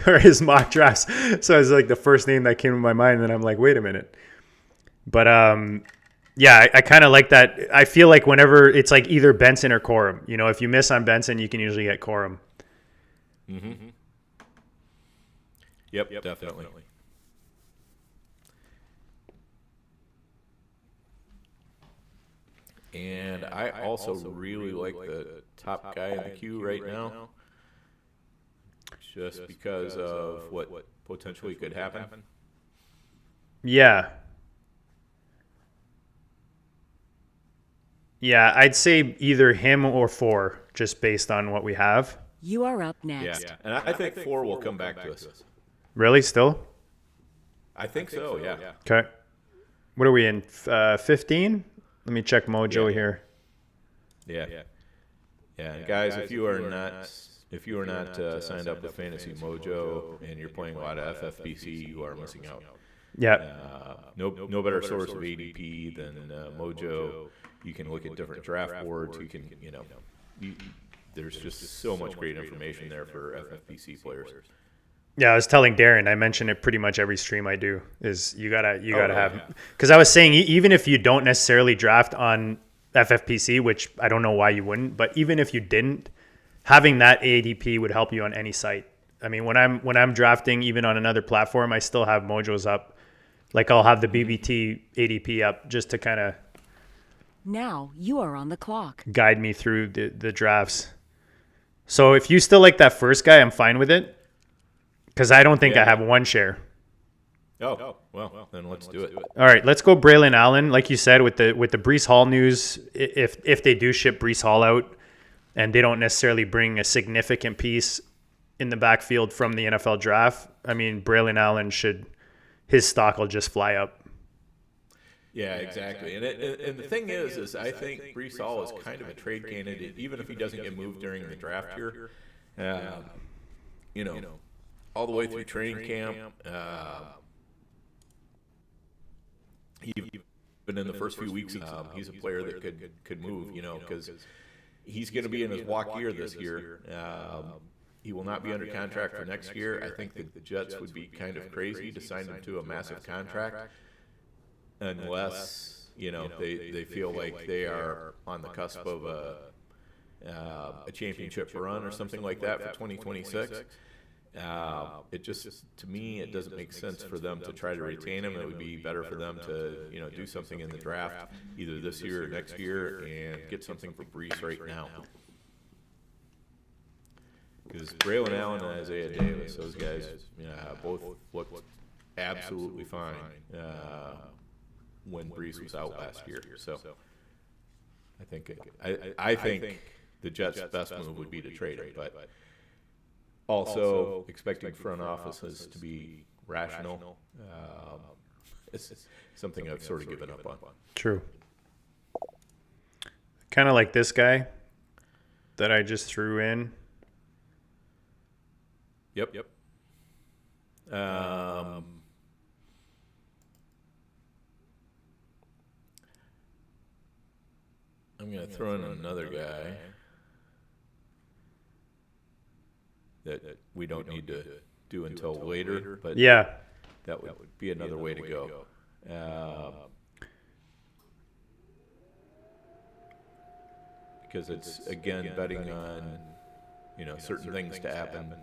or his mock drafts. So it was like the first name that came to my mind, and then I'm like, wait a minute. But I kind of like that. I feel like whenever it's like either Benson or Corum, if you miss on Benson, you can usually get Corum. Mm-hmm. Yep, definitely. And I also really like the top guy in the queue right now, just because of what potentially could happen. Yeah. Yeah, I'd say either him or 4, just based on what we have. You are up Yeah, next. and I think 4 will come back to us. Really? Still? I think so. Yeah. Okay. What are we in? 15? Let me check Mojo Yeah. here. Yeah. Yeah, and guys, if you are not signed up with Fantasy Mojo and you're playing a lot of FFPC, you are missing out. Yeah. No better source of ADP than Mojo. You can look at different draft boards. You can, there's just so much great information there for FFPC players. Yeah, I was telling Darren, I mention it pretty much every stream I do, is you gotta have, because I was saying, even if you don't necessarily draft on FFPC, which I don't know why you wouldn't, but even if you didn't, having that ADP would help you on any site. I mean, when I'm drafting even on another platform, I still have Mojos up. Like I'll have the BBT ADP up just to kind of Now you are on the clock. guide me through the drafts. So if you still like that first guy, I'm fine with it, because I don't think I have one share. Oh, well, then let's do it. All right, let's go Braylon Allen. Like you said, with the Breece Hall news, if they do ship Breece Hall out and they don't necessarily bring a significant piece in the backfield from the NFL draft, I mean, Braylon Allen his stock will just fly up. Yeah, exactly. And the thing is I think Breece Hall is kind of a trade candidate, even if he doesn't get moved during the draft here. All the way through training camp. Even in the first few weeks, he's a player that could move, because he's going to be in his walk year this year. He will not be under contract for next year. I think the Jets would be kind of crazy to sign him to a massive contract unless, they feel like they are on the cusp of a championship run or something like that for 2026. It just, to me, it doesn't make sense for them to try to retain him. It would be better for them to, do something in the draft either this year or next year and get something for Breece right now. Because Braylon Allen and Isaiah Davis, those guys, both looked absolutely fine when Breece was out last year. So I think the Jets' best move would be to trade him, but also expecting front offices to be rational is something I've sort of given up on. True. Kind of like this guy that I just threw in. Yep. I'm going to throw in another guy that we don't need to do until later, but Yeah. that would be another way to go. Because it's, again, betting on, certain things to happen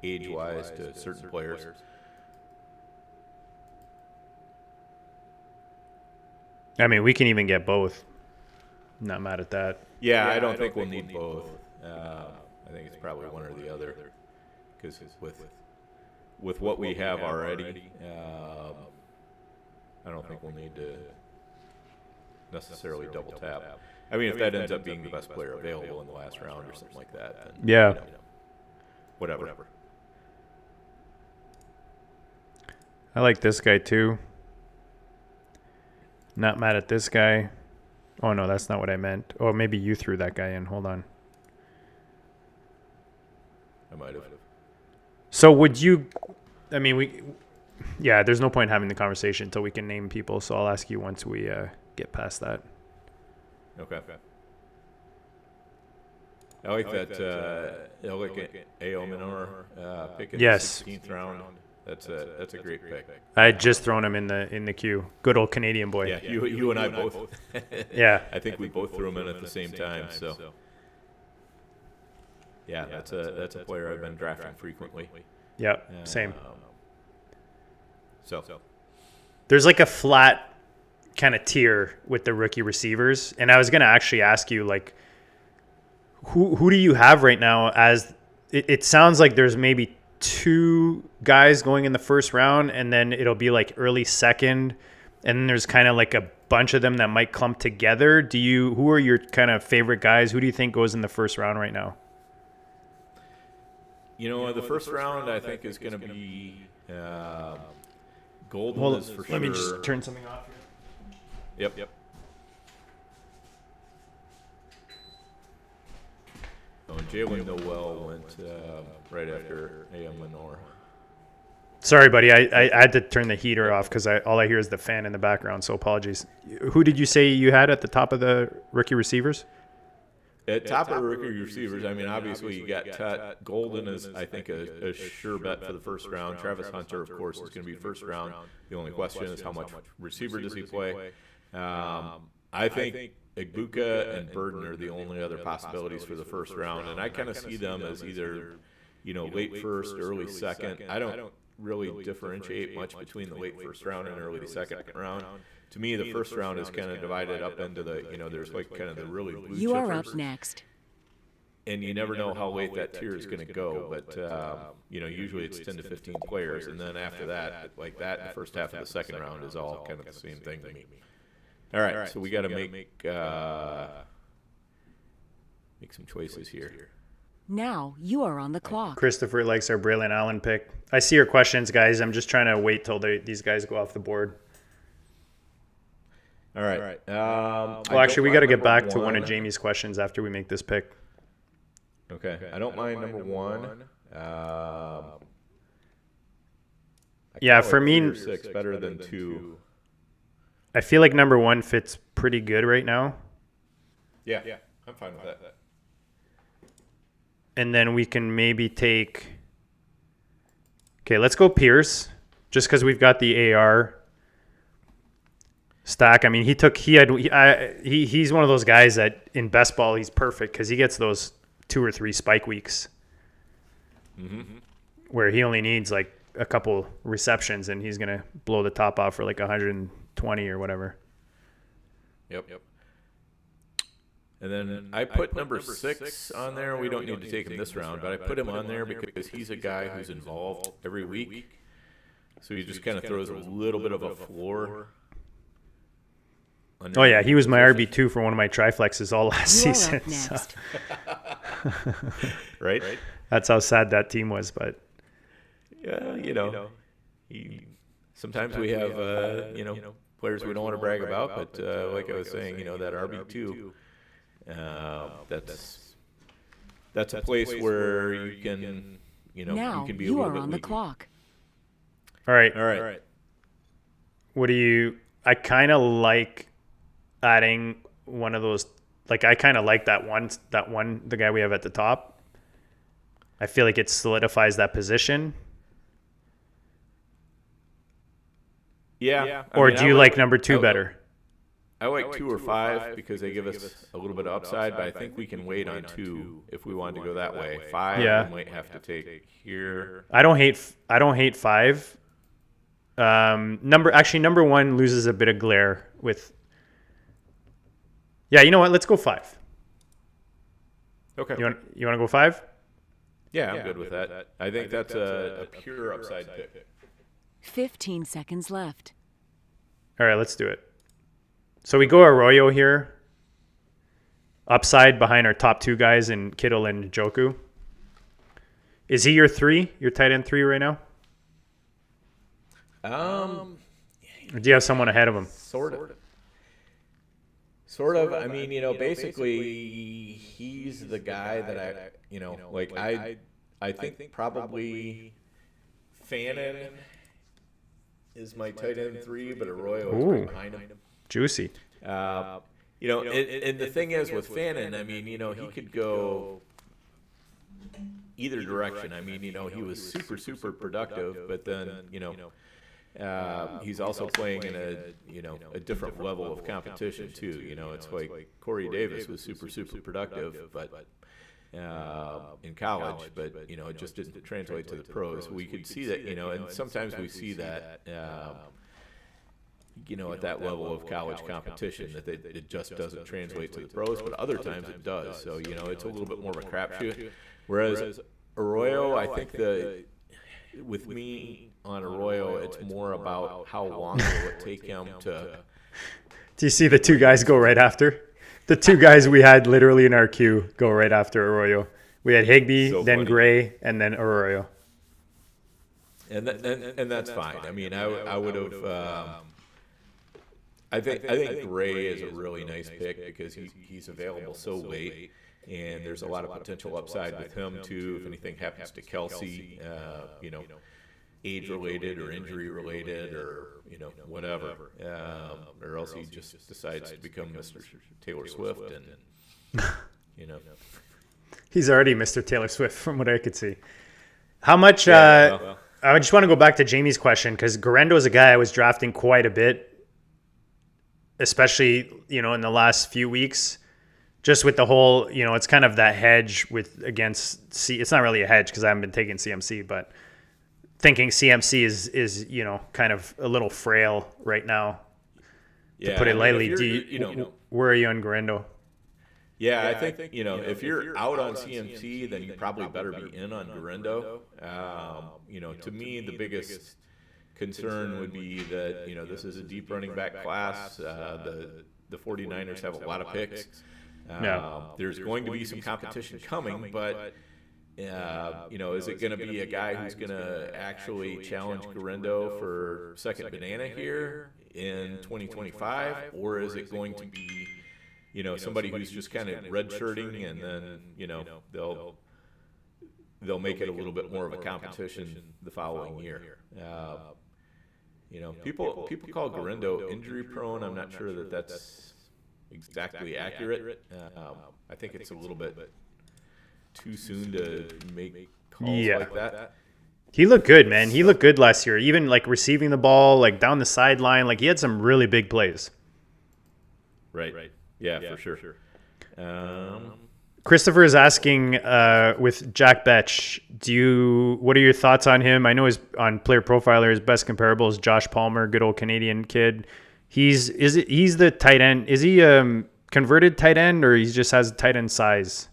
age-wise to certain players. I mean, we can even get both. Not mad at that. Yeah, I don't think we'll need both. I think it's probably one or the other. Because with what we have already, I don't think we'll need to necessarily double tap. I mean, if that ends up being the best player available in the last round or something like that, then Yeah. Whatever. I like this guy too. Not mad at this guy. Oh, no, that's not what I meant. Oh, maybe you threw that guy in. Hold on. I might have. So would you, I mean, there's no point having the conversation until we can name people. So I'll ask you once we get past that. Okay. I like that. I like A.O. Minor pick in the 16th round. That's a great pick. I had just thrown him in the queue. Good old Canadian boy. Yeah, you and I both. Yeah. I think we both threw him in at the same time. So yeah, that's a player I've been drafting frequently. Yep. Same. So there's like a flat kind of tier with the rookie receivers, and I was gonna actually ask you, like, who do you have right now? As it sounds like there's maybe 2 guys going in the first round, and then it'll be like early second, and then there's kind of like a bunch of them that might clump together. Who are your kind of favorite guys? Who do you think goes in the first round right now? The first round I think is going to be Golden Well, is for sure. let me just turn something off here. Yep. Oh, and Jalen Noel went right after A.M. Lenore. Sorry, buddy. I had to turn the heater off because all I hear is the fan in the background, so apologies. Who did you say you had at the top of the rookie receivers? At top of the rookie receivers, I mean, obviously you got Tut. Golden is, I think, a sure bet for the first round. Travis Hunter, of course, is going to be first round. The only question is how much receiver does he play? I think Igbuka and Burden are the only other possibilities for the first round, and I kind of see them as either, late first, early second. I don't really differentiate much between the late first round and early second round. To me, the first round is kind of divided up into the, there's like kind of the really blue You are chippers. up next. And you never know how late that tier is going to go, but usually it's 10 to 15 players, and then after that, like that, the first half of the second round is all kind of the same thing to me. All right, so we got to make some choices here. Now you are on the clock. Christopher likes our Braylon Allen pick. I see your questions, guys. I'm just trying to wait till these guys go off the board. All right. Well, actually, we got to get back to one of Jamie's questions after we make this pick. Okay. I don't mind number one. Yeah, for me, 3 or 6 better than 2. I feel like number one fits pretty good right now. Yeah, I'm fine with that. And then we can maybe take... Okay, let's go Pierce, just because we've got the AR stack. I mean, he's one of those guys that in best ball, he's perfect because he gets those 2 or 3 spike weeks where he only needs like a couple receptions and he's going to blow the top off for like 120 or whatever. Yep. And then I put number 6 on there. We don't need to take him this round, but I put him on there because he's a guy who's involved every week. So he just kind of throws a little bit of a floor. Oh, yeah. He was my RB2 for one of my triflexes all last You are season. up next. Right? That's how sad that team was. But sometimes we have, players we don't want to brag about, but like I was saying, that RB2, that's a place where you can, Now you can be a you little are bit on the leaky. clock. all right. All right. I kind of like adding one of those. Like, I kind of like that one, the guy we have at the top. I feel like it solidifies that position. Yeah. Or do you like number 2 better? I like 2 or 5 because they give us a little bit of upside, but I think we can wait on 2 if we wanted to go that way. 5 Yeah. we might have to take here. I don't hate 5. Number 1 loses a bit of glare with. Yeah, you know what? Let's go 5. Okay. You want to go 5? Yeah, I'm good with that. I think that's a pure upside pick. 15 seconds left. All right, let's do it. So we go Arroyo here. Upside behind our top 2 guys in Kittle and Njoku. Is he your 3? Your tight end 3 right now? Or do you have someone ahead of him? Sort of. I mean, basically, he's the guy that I think probably Fannin is my tight end 3, but Arroyo is right behind him. Juicy. And the thing is with Fannin, I mean, he could go either direction. I mean, he was super, super productive, but then, he's also playing in a different level of competition too. It's like Corey Davis was super, super productive, but in college, but it just didn't translate to the pros. We could see that, and sometimes we see that, at that level of college competition, that it just doesn't translate to the pros, but other times it does. So it's a little bit more of a crapshoot. Whereas Arroyo, I think with me on Arroyo, it's more about how long will it take him to. Do you see the 2 guys go right after? The 2 guys we had literally in our queue go right after Arroyo. We had Higbee, So then funny. Gray, and then Arroyo. And that's fine. I mean, I would have. I think Gray is a really nice pick because he's available so late, and there's a lot of potential upside with him too. If anything happens to Kelsey, age related or injury related or whatever, or else he just decides to become Mr. Taylor Swift and He's already Mr. Taylor Swift from what I could see. How much? well. I just want to go back to Jamie's question because Garendo is a guy I was drafting quite a bit, especially in the last few weeks. Just with the whole, it's kind of that hedge against C. It's not really a hedge because I haven't been taking CMC, but thinking CMC is kind of a little frail right now. To put it lightly, where are you on Garendo? Yeah, I think if you're out on CMC, then you probably better be in on Garendo. To me, the biggest concern would be that this is a deep running back class. The 49ers have a lot of picks. There's going to be some competition coming, but is it going to be a guy who's going to actually challenge Garendo for second banana here in 2025, or is it going to be somebody who's just kind of redshirting and then they'll make it a little bit more of a competition the following year. People call Garendo injury prone. I'm not sure that that's exactly accurate. I think it's a little bit too soon to make calls like that. He looked good, man. He looked good last year. Even like receiving the ball, like down the sideline, like he had some really big plays. Right. Yeah, for sure. Christopher is asking with Jack Betch, what are your thoughts on him? I know he's on Player Profiler. His best comparable is Josh Palmer, good old Canadian kid. He's the tight end. Is he converted tight end or he just has tight end size?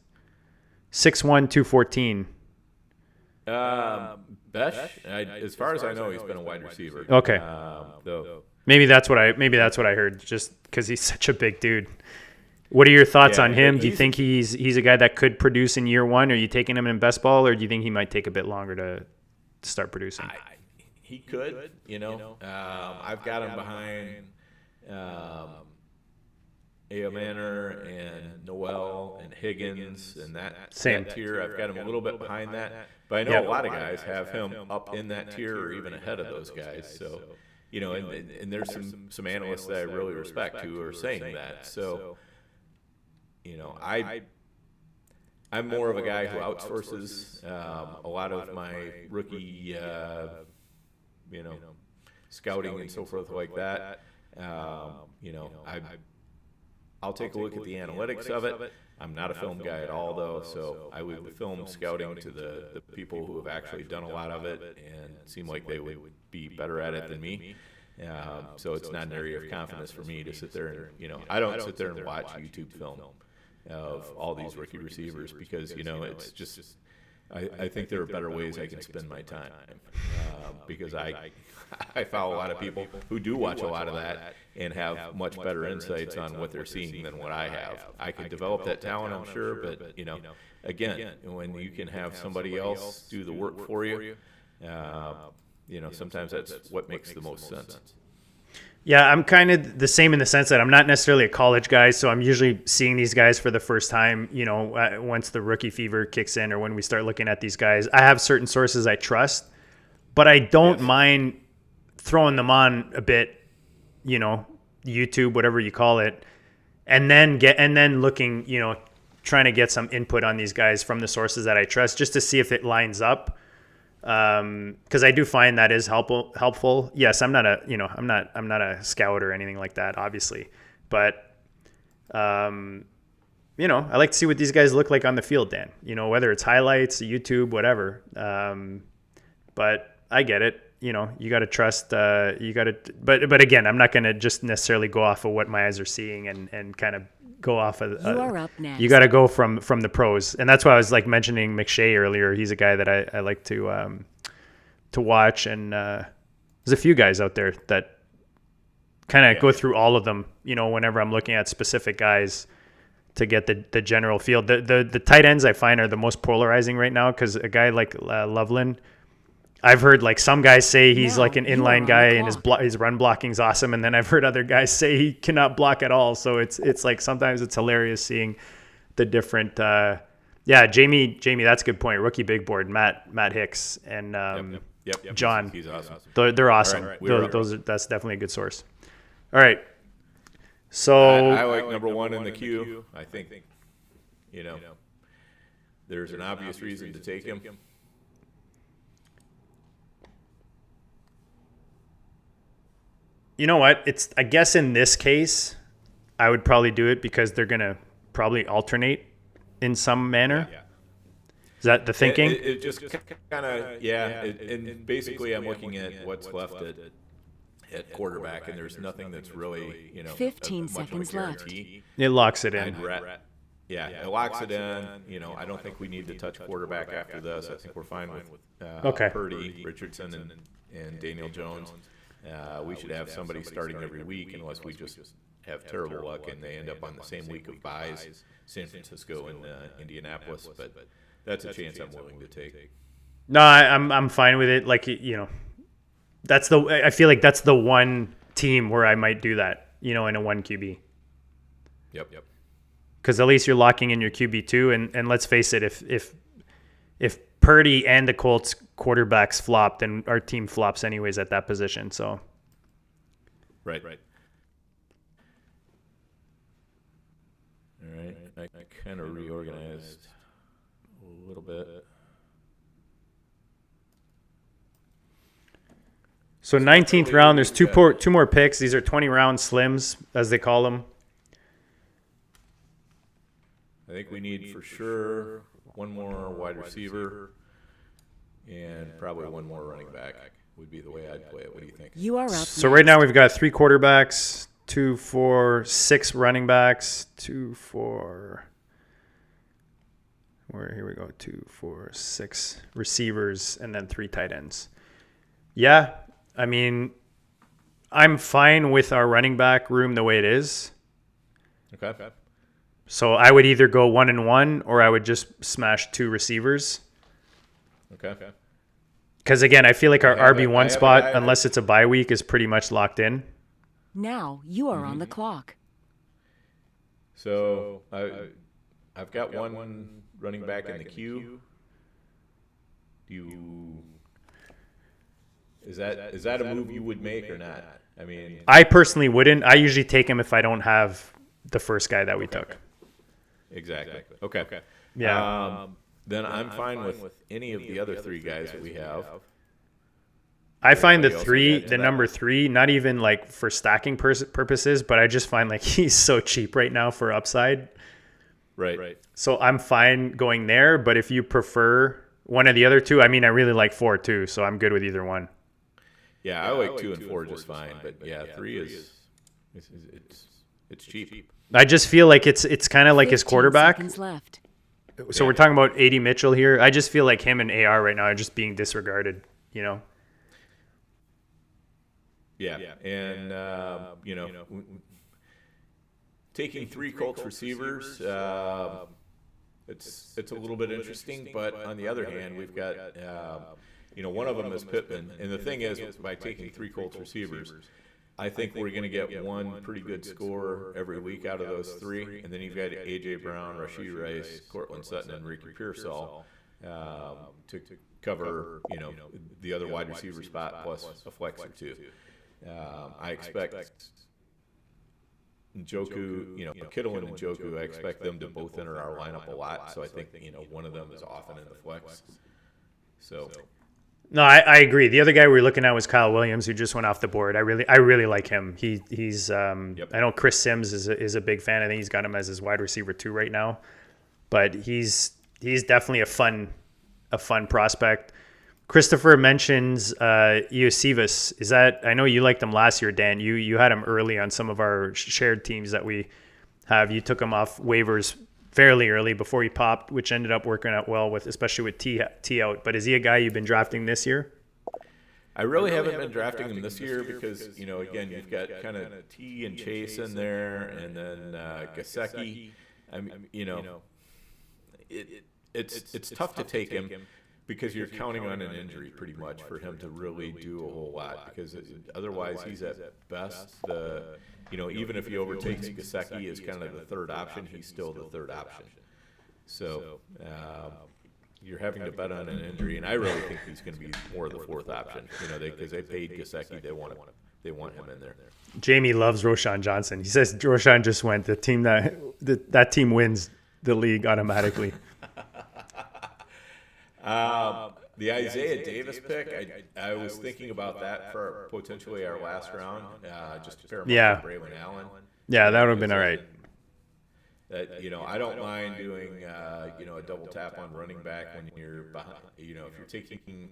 6'1", 214. Betch, as far as I know, he's been a wide receiver. Okay. Though. Maybe that's what I heard. Just because he's such a big dude. What are your thoughts on him? Do you think he's a guy that could produce in year one? Are you taking him in best ball, or do you think he might take a bit longer to start producing? He could. I've got him behind Manor and Noel and Higgins and that tier. I've got him a little bit behind that, but I know a lot of guys have him up in that tier or even ahead of those guys. So, and there's some analysts that I really respect who are saying that. So, I'm more of a guy who outsources a lot of my rookie, scouting and so forth like that. I'll take a look at the analytics of it. I'm not a film guy at all, though, so I leave the film scouting to the people who have actually done a lot of it and seem like they would be better at it than me. So it's not an area of confidence for me to sit there and, I don't sit there and watch YouTube film of all these rookie receivers because, it's just, I think there are better ways I can spend my time because I follow a lot of people who do watch a lot of that and have much better insights on what they're seeing than what I have. I can develop that talent, I'm sure, but, again, when you can have somebody else do the work for you, sometimes that's what makes the most sense. Yeah, I'm kind of the same in the sense that I'm not necessarily a college guy, so I'm usually seeing these guys for the first time, once the rookie fever kicks in or when we start looking at these guys. I have certain sources I trust, but I don't mind throwing them on a bit, YouTube, whatever you call it, and then looking, trying to get some input on these guys from the sources that I trust just to see if it lines up. Because I do find that is helpful. Yes, I'm not a scout or anything like that, obviously, but I like to see what these guys look like on the field, Dan. Whether it's highlights, YouTube, whatever. But I get it. You got to trust. But again, I'm not going to just necessarily go off of what my eyes are seeing and kind of go off of. You are up next. You got to go from the pros, and that's why I was like mentioning McShay earlier. He's a guy that I like to watch, and there's a few guys out there that kind of go through all of them. Whenever I'm looking at specific guys to get the general feel. The tight ends I find are the most polarizing right now because a guy like Loveland, I've heard like some guys say he's Now like an you are inline on the guy and clock. his run blocking's awesome, and then I've heard other guys say he cannot block at all. So it's like sometimes it's hilarious seeing the different. Jamie, that's a good point. Rookie big board, Matt Hicks and Yep. John. He's awesome. They're awesome. All right. That's definitely a good source. All right. So I like number one in the queue. I think, there's an obvious reason to take him. you know what? I guess in this case, I would probably do it because they're gonna probably alternate in some manner. Yeah. Is that the thinking? It just kind of, and basically I'm looking at what's left at quarterback, and there's nothing that's really, 15 much of a seconds left. guarantee. It locks it in. It locks it in. I don't think we need to touch quarterback after this. I think we're fine with Okay. Purdy, Richardson, and Daniel Jones. We should have somebody starting every week unless we just have terrible luck and they end up on the same week of buys, San Francisco and Indianapolis. But that's a chance I'm willing to take. No, I'm fine with it. Like I feel like that's the one team where I might do that. In a 1 QB. Yep. Because at least you're locking in your QB2, and let's face it, if Purdy and the Colts quarterbacks flop, then our team flops anyways at that position. So, right. All right, I kind of reorganized a little bit. So 19th round, there's two more picks. These are 20-round slims, as they call them. I think we need for sure one more wide receiver and probably one more running back would be the way I'd play it. What do you think? You are up. So right now we've got 3 quarterbacks, 2, 4, 6 running backs, 2, 4. Here we go. 2, 4, 6 receivers, and then 3 tight ends. Yeah, I mean, I'm fine with our running back room the way it is. Okay. So I would either go 1 and 1, or I would just smash 2 receivers. Okay. Because again, I feel like our RB1 spot, I unless it's a bye week, is pretty much locked in. Now you are on the clock. So I've got one running back in the queue. Is that a move you would make or not? I mean, I personally wouldn't. I usually take him if I don't have the first guy that we took. Exactly. Okay. Yeah. Then I'm fine with any of the other 3 guys that we have. I find Everybody else the number 3, not even like for stacking purposes, but I just find like he's so cheap right now for upside. Right. So I'm fine going there, but if you prefer one of the other 2, I mean, I really like 4 too, so I'm good with either one. Yeah, I like 2 and 4 just fine, but 3 is it's cheap. I just feel like it's kind of like his 15 quarterback. seconds left. So we're talking about A.D. Mitchell here. I just feel like him and AR right now are just being disregarded, Yeah, and taking 3 Colts receivers, it's a little bit interesting. But on the other hand, we've got one of them is Pittman, and the thing is, by taking 3 Colts receivers, I think we're going to get one pretty good score every week out of those 3, and then you've got A.J. Brown, Rashee Rice, Cortland Sutton, and Ricky Pearsall to cover the other wide receiver spot plus a flex or 2. I expect Njoku, Kittle and Njoku, I expect them to both enter our lineup a lot. So I think one of them is often in the flex. So. No, I agree. The other guy we were looking at was Kyle Williams, who just went off the board. I really like him. He's I know Chris Sims is a big fan. I think he's got him as his wide receiver 2 right now. But he's definitely a fun prospect. Christopher mentions Iosivas. Is that, I know you liked him last year, Dan. You had him early on some of our shared teams that we have. You took him off waivers fairly early before he popped, which ended up working out well especially with T out. But is he a guy you've been drafting this year? I really haven't been drafting him this year because, again, you've got kind of T and Chase in there, and then Gasecki. I mean, it's tough to take him because you're counting on an injury pretty much for him to really do a whole lot. Because otherwise, he's at best even if he overtakes Gesicki as kind of the third option, he's still the third option. So you're having to bet on an injury, and I really think he's going to be more the fourth option. Because they paid Gesicki, they want him in there. Jamie loves Roshan Johnson. He says Roshan just went. The team that team wins the league automatically. The Isaiah Davis pick, I was thinking about that for potentially our last round, just to pair him up with Braylon Allen. Yeah, that would have been all right. I don't mind doing a double tap on running back when you're behind, if you're taking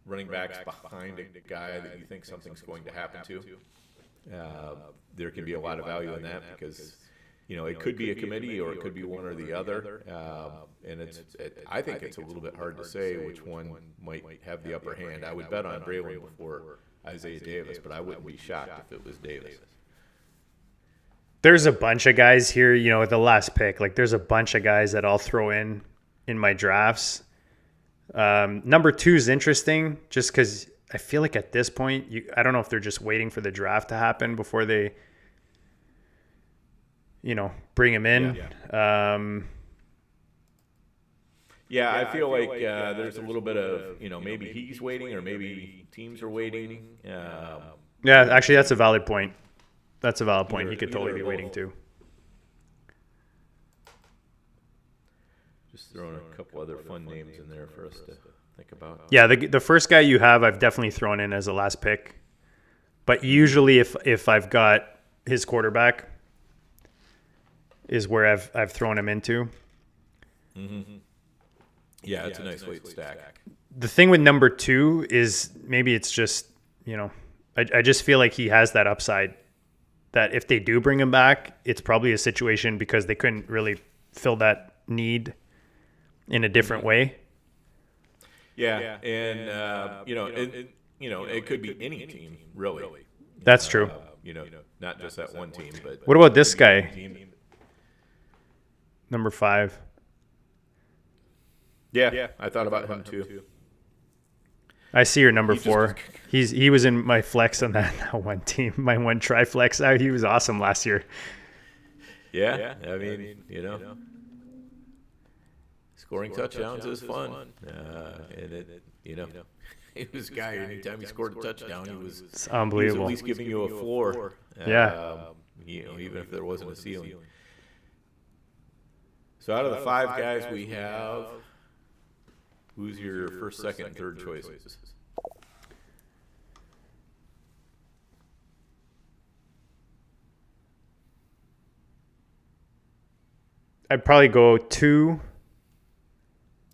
running backs behind a guy that you think something's going to happen to. There can be a lot of value in that because it could be a committee or it could be one or the other. And I think it's a little bit hard to say which one might have the upper hand. I would bet on Braylon before Isaiah Davis, but I wouldn't be shocked if it was Davis. There's a bunch of guys here, at the last pick. Like, there's a bunch of guys that I'll throw in my drafts. Number 2 is interesting just because I feel like at this point, I don't know if they're just waiting for the draft to happen before they, bring him in. Yeah. I feel like there's a little bit of, maybe he's waiting or maybe teams are waiting. Yeah, actually, that's a valid point. He could totally be waiting too. Just throwing a couple other fun names in there for us to think about. Yeah, the first guy you have, I've definitely thrown in as a last pick. But usually if I've got his quarterback is where I've thrown him into. Mm-hmm. Yeah, it's a nice late stack. The thing with number 2 is maybe it's just, I just feel like he has that upside that if they do bring him back, it's probably a situation because they couldn't really fill that need in a different way. Yeah, and it could be any team, really. That's true. Not just that one team. But what about this guy? Number 5. Yeah, I thought about him too. I see your number 4. He was in my flex on that one team, my one tri-flex. He was awesome last year. Yeah, I mean, scoring touchdowns is fun, and he was a guy. Anytime he scored a touchdown, it's unbelievable. He was at least giving you a floor. Even if there wasn't a ceiling. So out of the 5 guys we have, who's your first, second, and third choices? I'd probably go 2.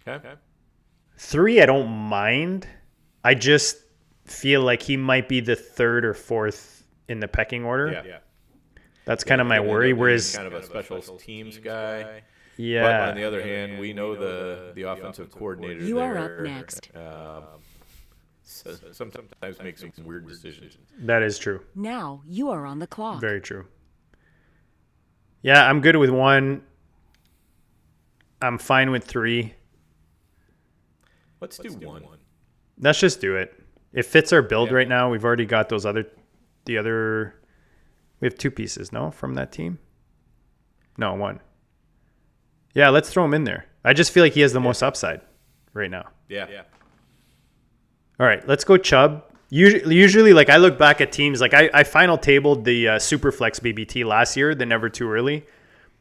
Okay. 3, I don't mind. I just feel like he might be the 3rd or 4th in the pecking order. Yeah. That's kind of my worry. Whereas kind of a special teams guy. Yeah. But on the other hand, we know the offensive coordinator. You are up next. Sometimes makes some weird decisions. That is true. Now you are on the clock. Very true. Yeah, I'm good with 1. I'm fine with 3. Let's do 1. Let's just do it. It fits our build right now. We've already got those we have 2 pieces, no, from that team? No, 1. Yeah, let's throw him in there. I just feel like he has the most upside right now. Yeah. All right, let's go Chubb. Usually, like, I look back at teams, like I final tabled the Superflex BBT last year, the Never Too Early.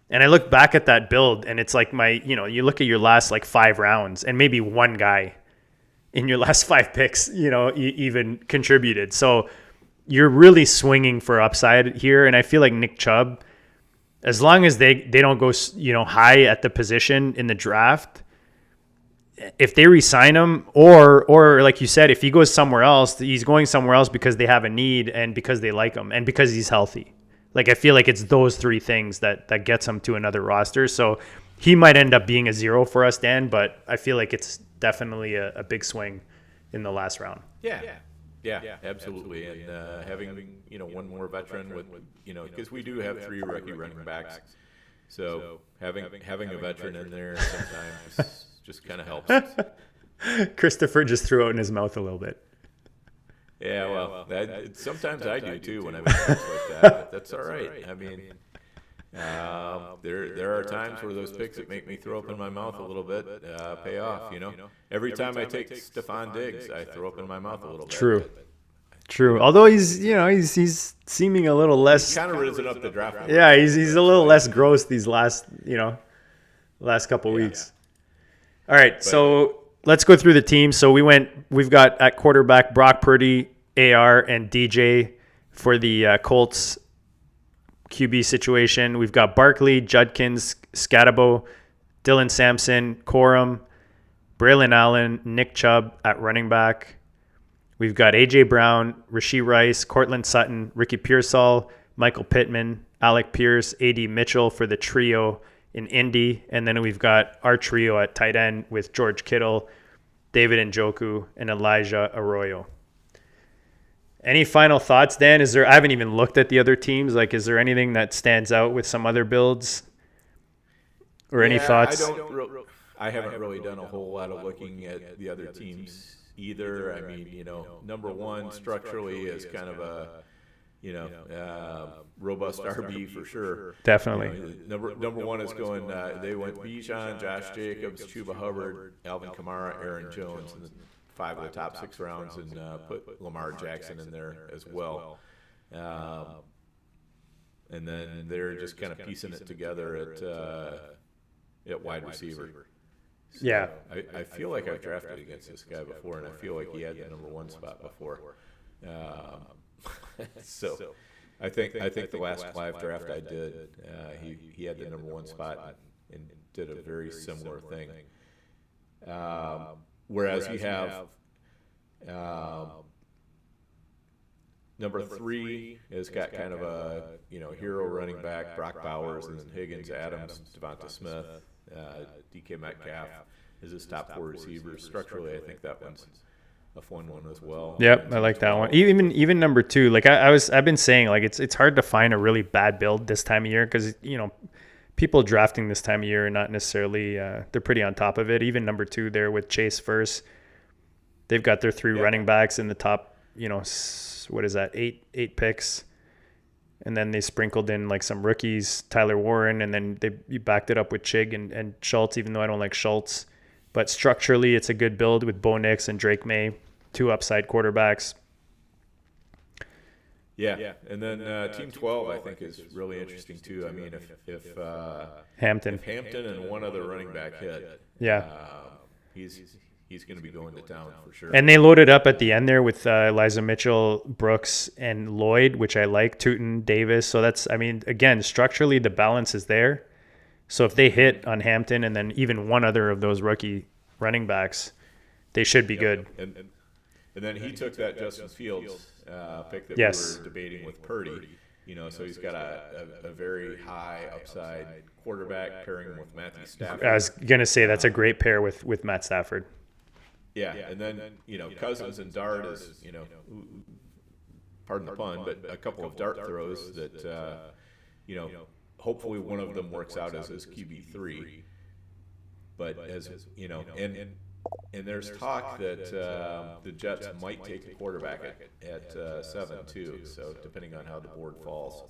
And I look back at that build, and it's like you look at your last, 5 rounds, and maybe one guy in your last 5 picks, even contributed. So you're really swinging for upside here. And I feel like Nick Chubb, as long as they don't go, high at the position in the draft, if they re-sign him or like you said, if he goes somewhere else, he's going somewhere else because they have a need and because they like him and because he's healthy. Like, I feel like it's those 3 things that gets him to another roster. So he might end up being a 0 for us, Dan, but I feel like it's definitely a big swing in the last round. Yeah, absolutely. And having, one more veteran with because we do have 3 rookie running backs. So having a veteran in there sometimes just kind of helps. Christopher just threw out in his mouth a little bit. Yeah, well, sometimes I do too when I make things like that. But that's all right. I mean, there are times where those picks that make me throw up in my mouth a little bit pay off. Every time I take Stephon Diggs, I throw up in my mouth a little bit. True. Although he's seeming a little less. Kind of risen up the draft. Yeah, he's a little less gross these last couple weeks. All right, so let's go through the team. So we've got at quarterback Brock Purdy, AR, and DJ for the Colts QB situation. We've got Barkley, Judkins, Scatabo, Dylan Sampson, Corum, Braylon Allen, Nick Chubb at running back. We've got A.J. Brown, Rashee Rice, Cortland Sutton, Ricky Pearsall, Michael Pittman, Alec Pierce, A.D. Mitchell for the trio in Indy. And then we've got our trio at tight end with George Kittle, David Njoku, and Elijah Arroyo. Any final thoughts, Dan? I haven't even looked at the other teams. Like, is there anything that stands out with some other builds? Or any thoughts? I haven't really done a whole lot of looking at the other teams either. I mean, number one structurally is kind of a, robust RB for sure. Definitely. Number one is going. They went Bijan, Josh Jacobs, Chuba Hubbard, Alvin Kamara, Aaron Jones, and 5 of the top 6 rounds, and put Lamar Jackson in there as well. And then they're just kind of piecing it together at wide receiver. So yeah, I feel like I've drafted against this guy before, and I feel like he had the number 1 spot before. So I think the last live draft I did, he had the number 1 spot and did a very similar thing. Whereas you have number 3 has got kind of a hero running back, Brock Bowers, and then Higgins, Adams, Devonta Smith, DK Metcalf is his top 4 receivers. Structurally, I think that one's a fun one as well. Yep, I like that one. Even number 2, like I've been saying, like it's hard to find a really bad build this time of year because people drafting this time of year are not necessarily they're pretty on top of it. Even number 2 there with Chase first, they've got their 3 running backs in the top. What is that? 8 picks. And then they sprinkled in like some rookies, Tyler Warren, and then you backed it up with Chig and Schultz, even though I don't like Schultz. But structurally, it's a good build with Bo Nix and Drake May, 2 upside quarterbacks. Yeah. And then Team 12, I think, is really interesting too. I mean, if Hampton and one other running back hit, he's going to be going to town for sure. And they loaded up at the end there with Elijah Mitchell, Brooks, and Lloyd, which I like, Tootin, Davis. So that's, I mean, again, structurally the balance is there. So if they hit on Hampton and then even one other of those rookie running backs, they should be good. And then he took that Justin Fields pick that we were debating with Purdy. So he's got a very high upside quarterback pairing with Matthew Stafford. I was going to say that's a great pair with Matt Stafford. Yeah, and then, Cousins and Dart is, pardon the pun, but a couple of dart throws that, hopefully one of them works out as his QB3. But as, and there's talk that the Jets might take a quarterback at 7 too, so depending on how the board falls.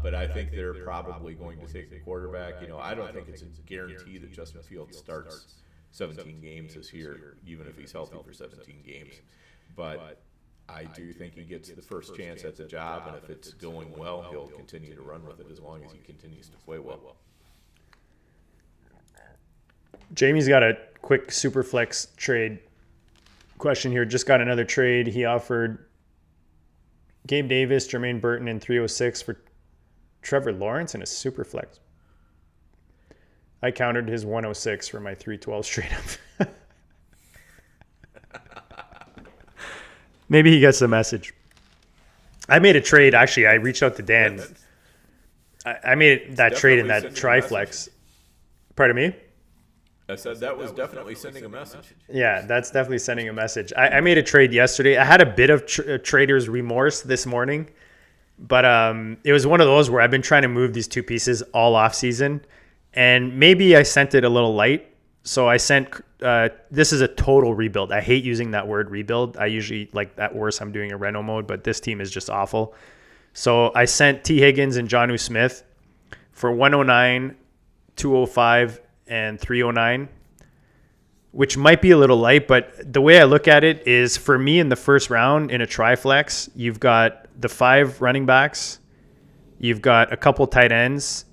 But I think they're probably going to take the quarterback. I don't think it's a guarantee that Justin Fields starts 17 games this year, even if he's healthy for 17 games. But I do think he gets the first chance at the job, and if it's going well, he'll continue to run with it as long as he continues to play well. Jamie's got a quick Superflex trade question here. Just got another trade. He offered Gabe Davis, Jermaine Burton, and 306 for Trevor Lawrence in a Superflex. I countered his 106 for my 312 straight up. Maybe he gets the message. I made a trade. Actually, I reached out to Dan. I made that trade in that Triflex. Pardon me? I said that was definitely sending a message. Yeah, that's definitely sending a message. I made a trade yesterday. I had a bit of trader's remorse this morning But it was one of those where I've been trying to move these two pieces all off season, and maybe I sent it a little light. So I sent, this is a total rebuild. I hate using that word rebuild. I usually like that worse. I'm doing a reno mode, but this team is just awful. So I sent T. Higgins and Jonnu Smith for 109, 205, and 309, which might be a little light, but the way I look at it is, for me in the first round in a triflex, you've got the 5 running backs, you've got a couple tight ends,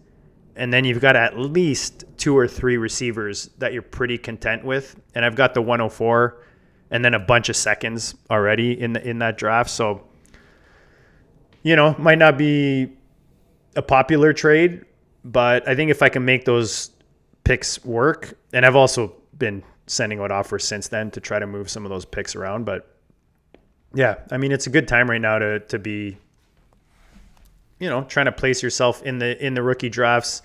and then you've got at least 2 or 3 receivers that you're pretty content with. And I've got the 104 and then a bunch of seconds already in that draft. So, might not be a popular trade, but I think if I can make those picks work, and I've also been sending out offers since then to try to move some of those picks around. But yeah, I mean, it's a good time right now to be, trying to place yourself in the rookie drafts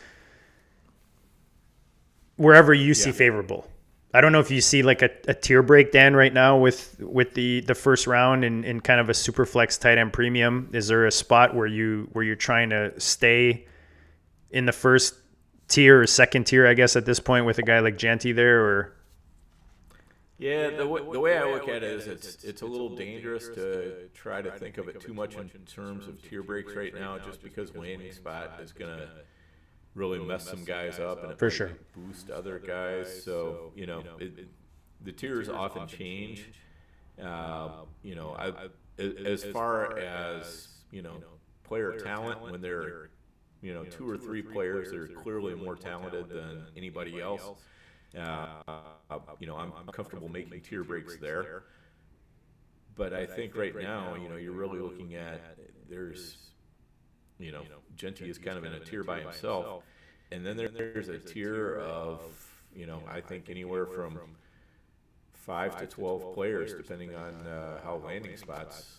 wherever you see favorable. I don't know if you see like a tier breakdown right now with the first round in kind of a super flex tight end premium. Is there a spot where you're trying to stay in the first tier or second tier, I guess, at this point with a guy like Genty there? Or yeah, the way I look at it is it's a little dangerous to try to think of it too much in terms of tier breaks right now, just because landing spot is going to really mess some guys up and it for sure boost other guys. So, the tiers often change. As far as, player talent, when they're, 2 or 3 players that are clearly more talented than anybody else, I'm comfortable making tier breaks there. But I think right now, you're really looking at, there's, Genty is kind of in a tier by himself. And then there's a tier of, I think anywhere from 5 to 12 players, depending on how landing spots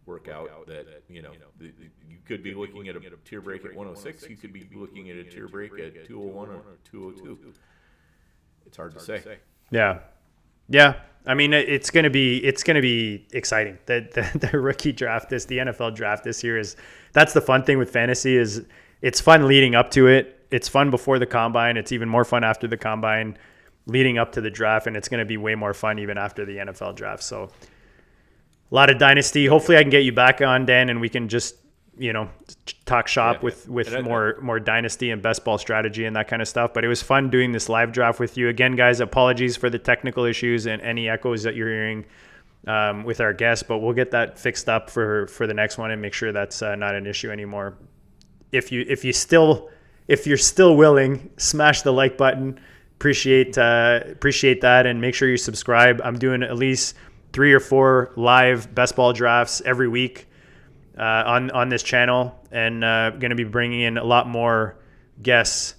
work out, that, you could be looking at a tier break at 106. You could be looking at a tier break at 201 or 202. It's hard to say. Yeah. I mean, it's gonna be exciting. The rookie draft, the NFL draft this year that's the fun thing with fantasy is it's fun leading up to it. It's fun before the combine. It's even more fun after the combine, leading up to the draft, and it's gonna be way more fun even after the NFL draft. So a lot of dynasty. Hopefully, I can get you back on, Dan, and we can just talk shop with more dynasty and best ball strategy and that kind of stuff. But it was fun doing this live draft with you. Again, guys, apologies for the technical issues and any echoes that you're hearing with our guests, but we'll get that fixed up for the next one and make sure that's not an issue anymore. If you're still willing, smash the like button. Appreciate that, and make sure you subscribe. I'm doing at least 3 or 4 live best ball drafts every week on this channel, and going to be bringing in a lot more guests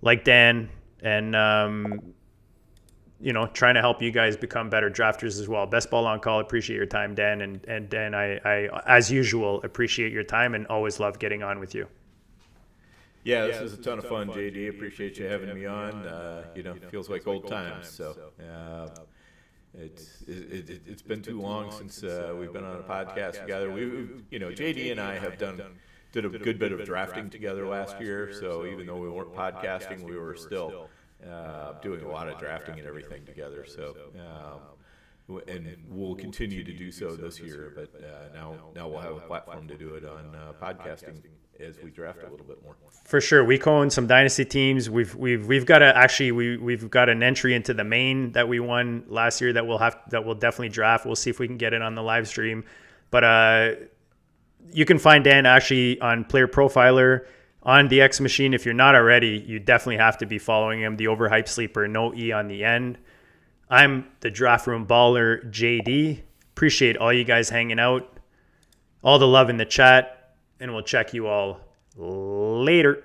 like Dan, and trying to help you guys become better drafters as well. Best ball on call. Appreciate your time, Dan, and Dan, I as usual appreciate your time and always love getting on with you. Yeah, this is a ton of fun, JD. Appreciate you having me on. Feels like old times. So it's been too long since we've been on a podcast together. JD and I did a good bit of drafting together last year. So even though we weren't podcasting, we were still doing a lot of drafting and everything together. So and we'll continue to do so this year. But now we'll have a platform to do it on podcasting as we draft a little bit more. For sure, we co-own some dynasty teams. We've got an entry into the main that we won last year that we'll definitely draft. We'll see if we can get it on the live stream. But you can find Dan actually on PlayerProfiler on the X Machine. If you're not already, you definitely have to be following him. The Overhyped Sleeper, no E on the end. I'm the Draft Room Baller, JD. Appreciate all you guys hanging out. All the love in the chat. And we'll check you all later.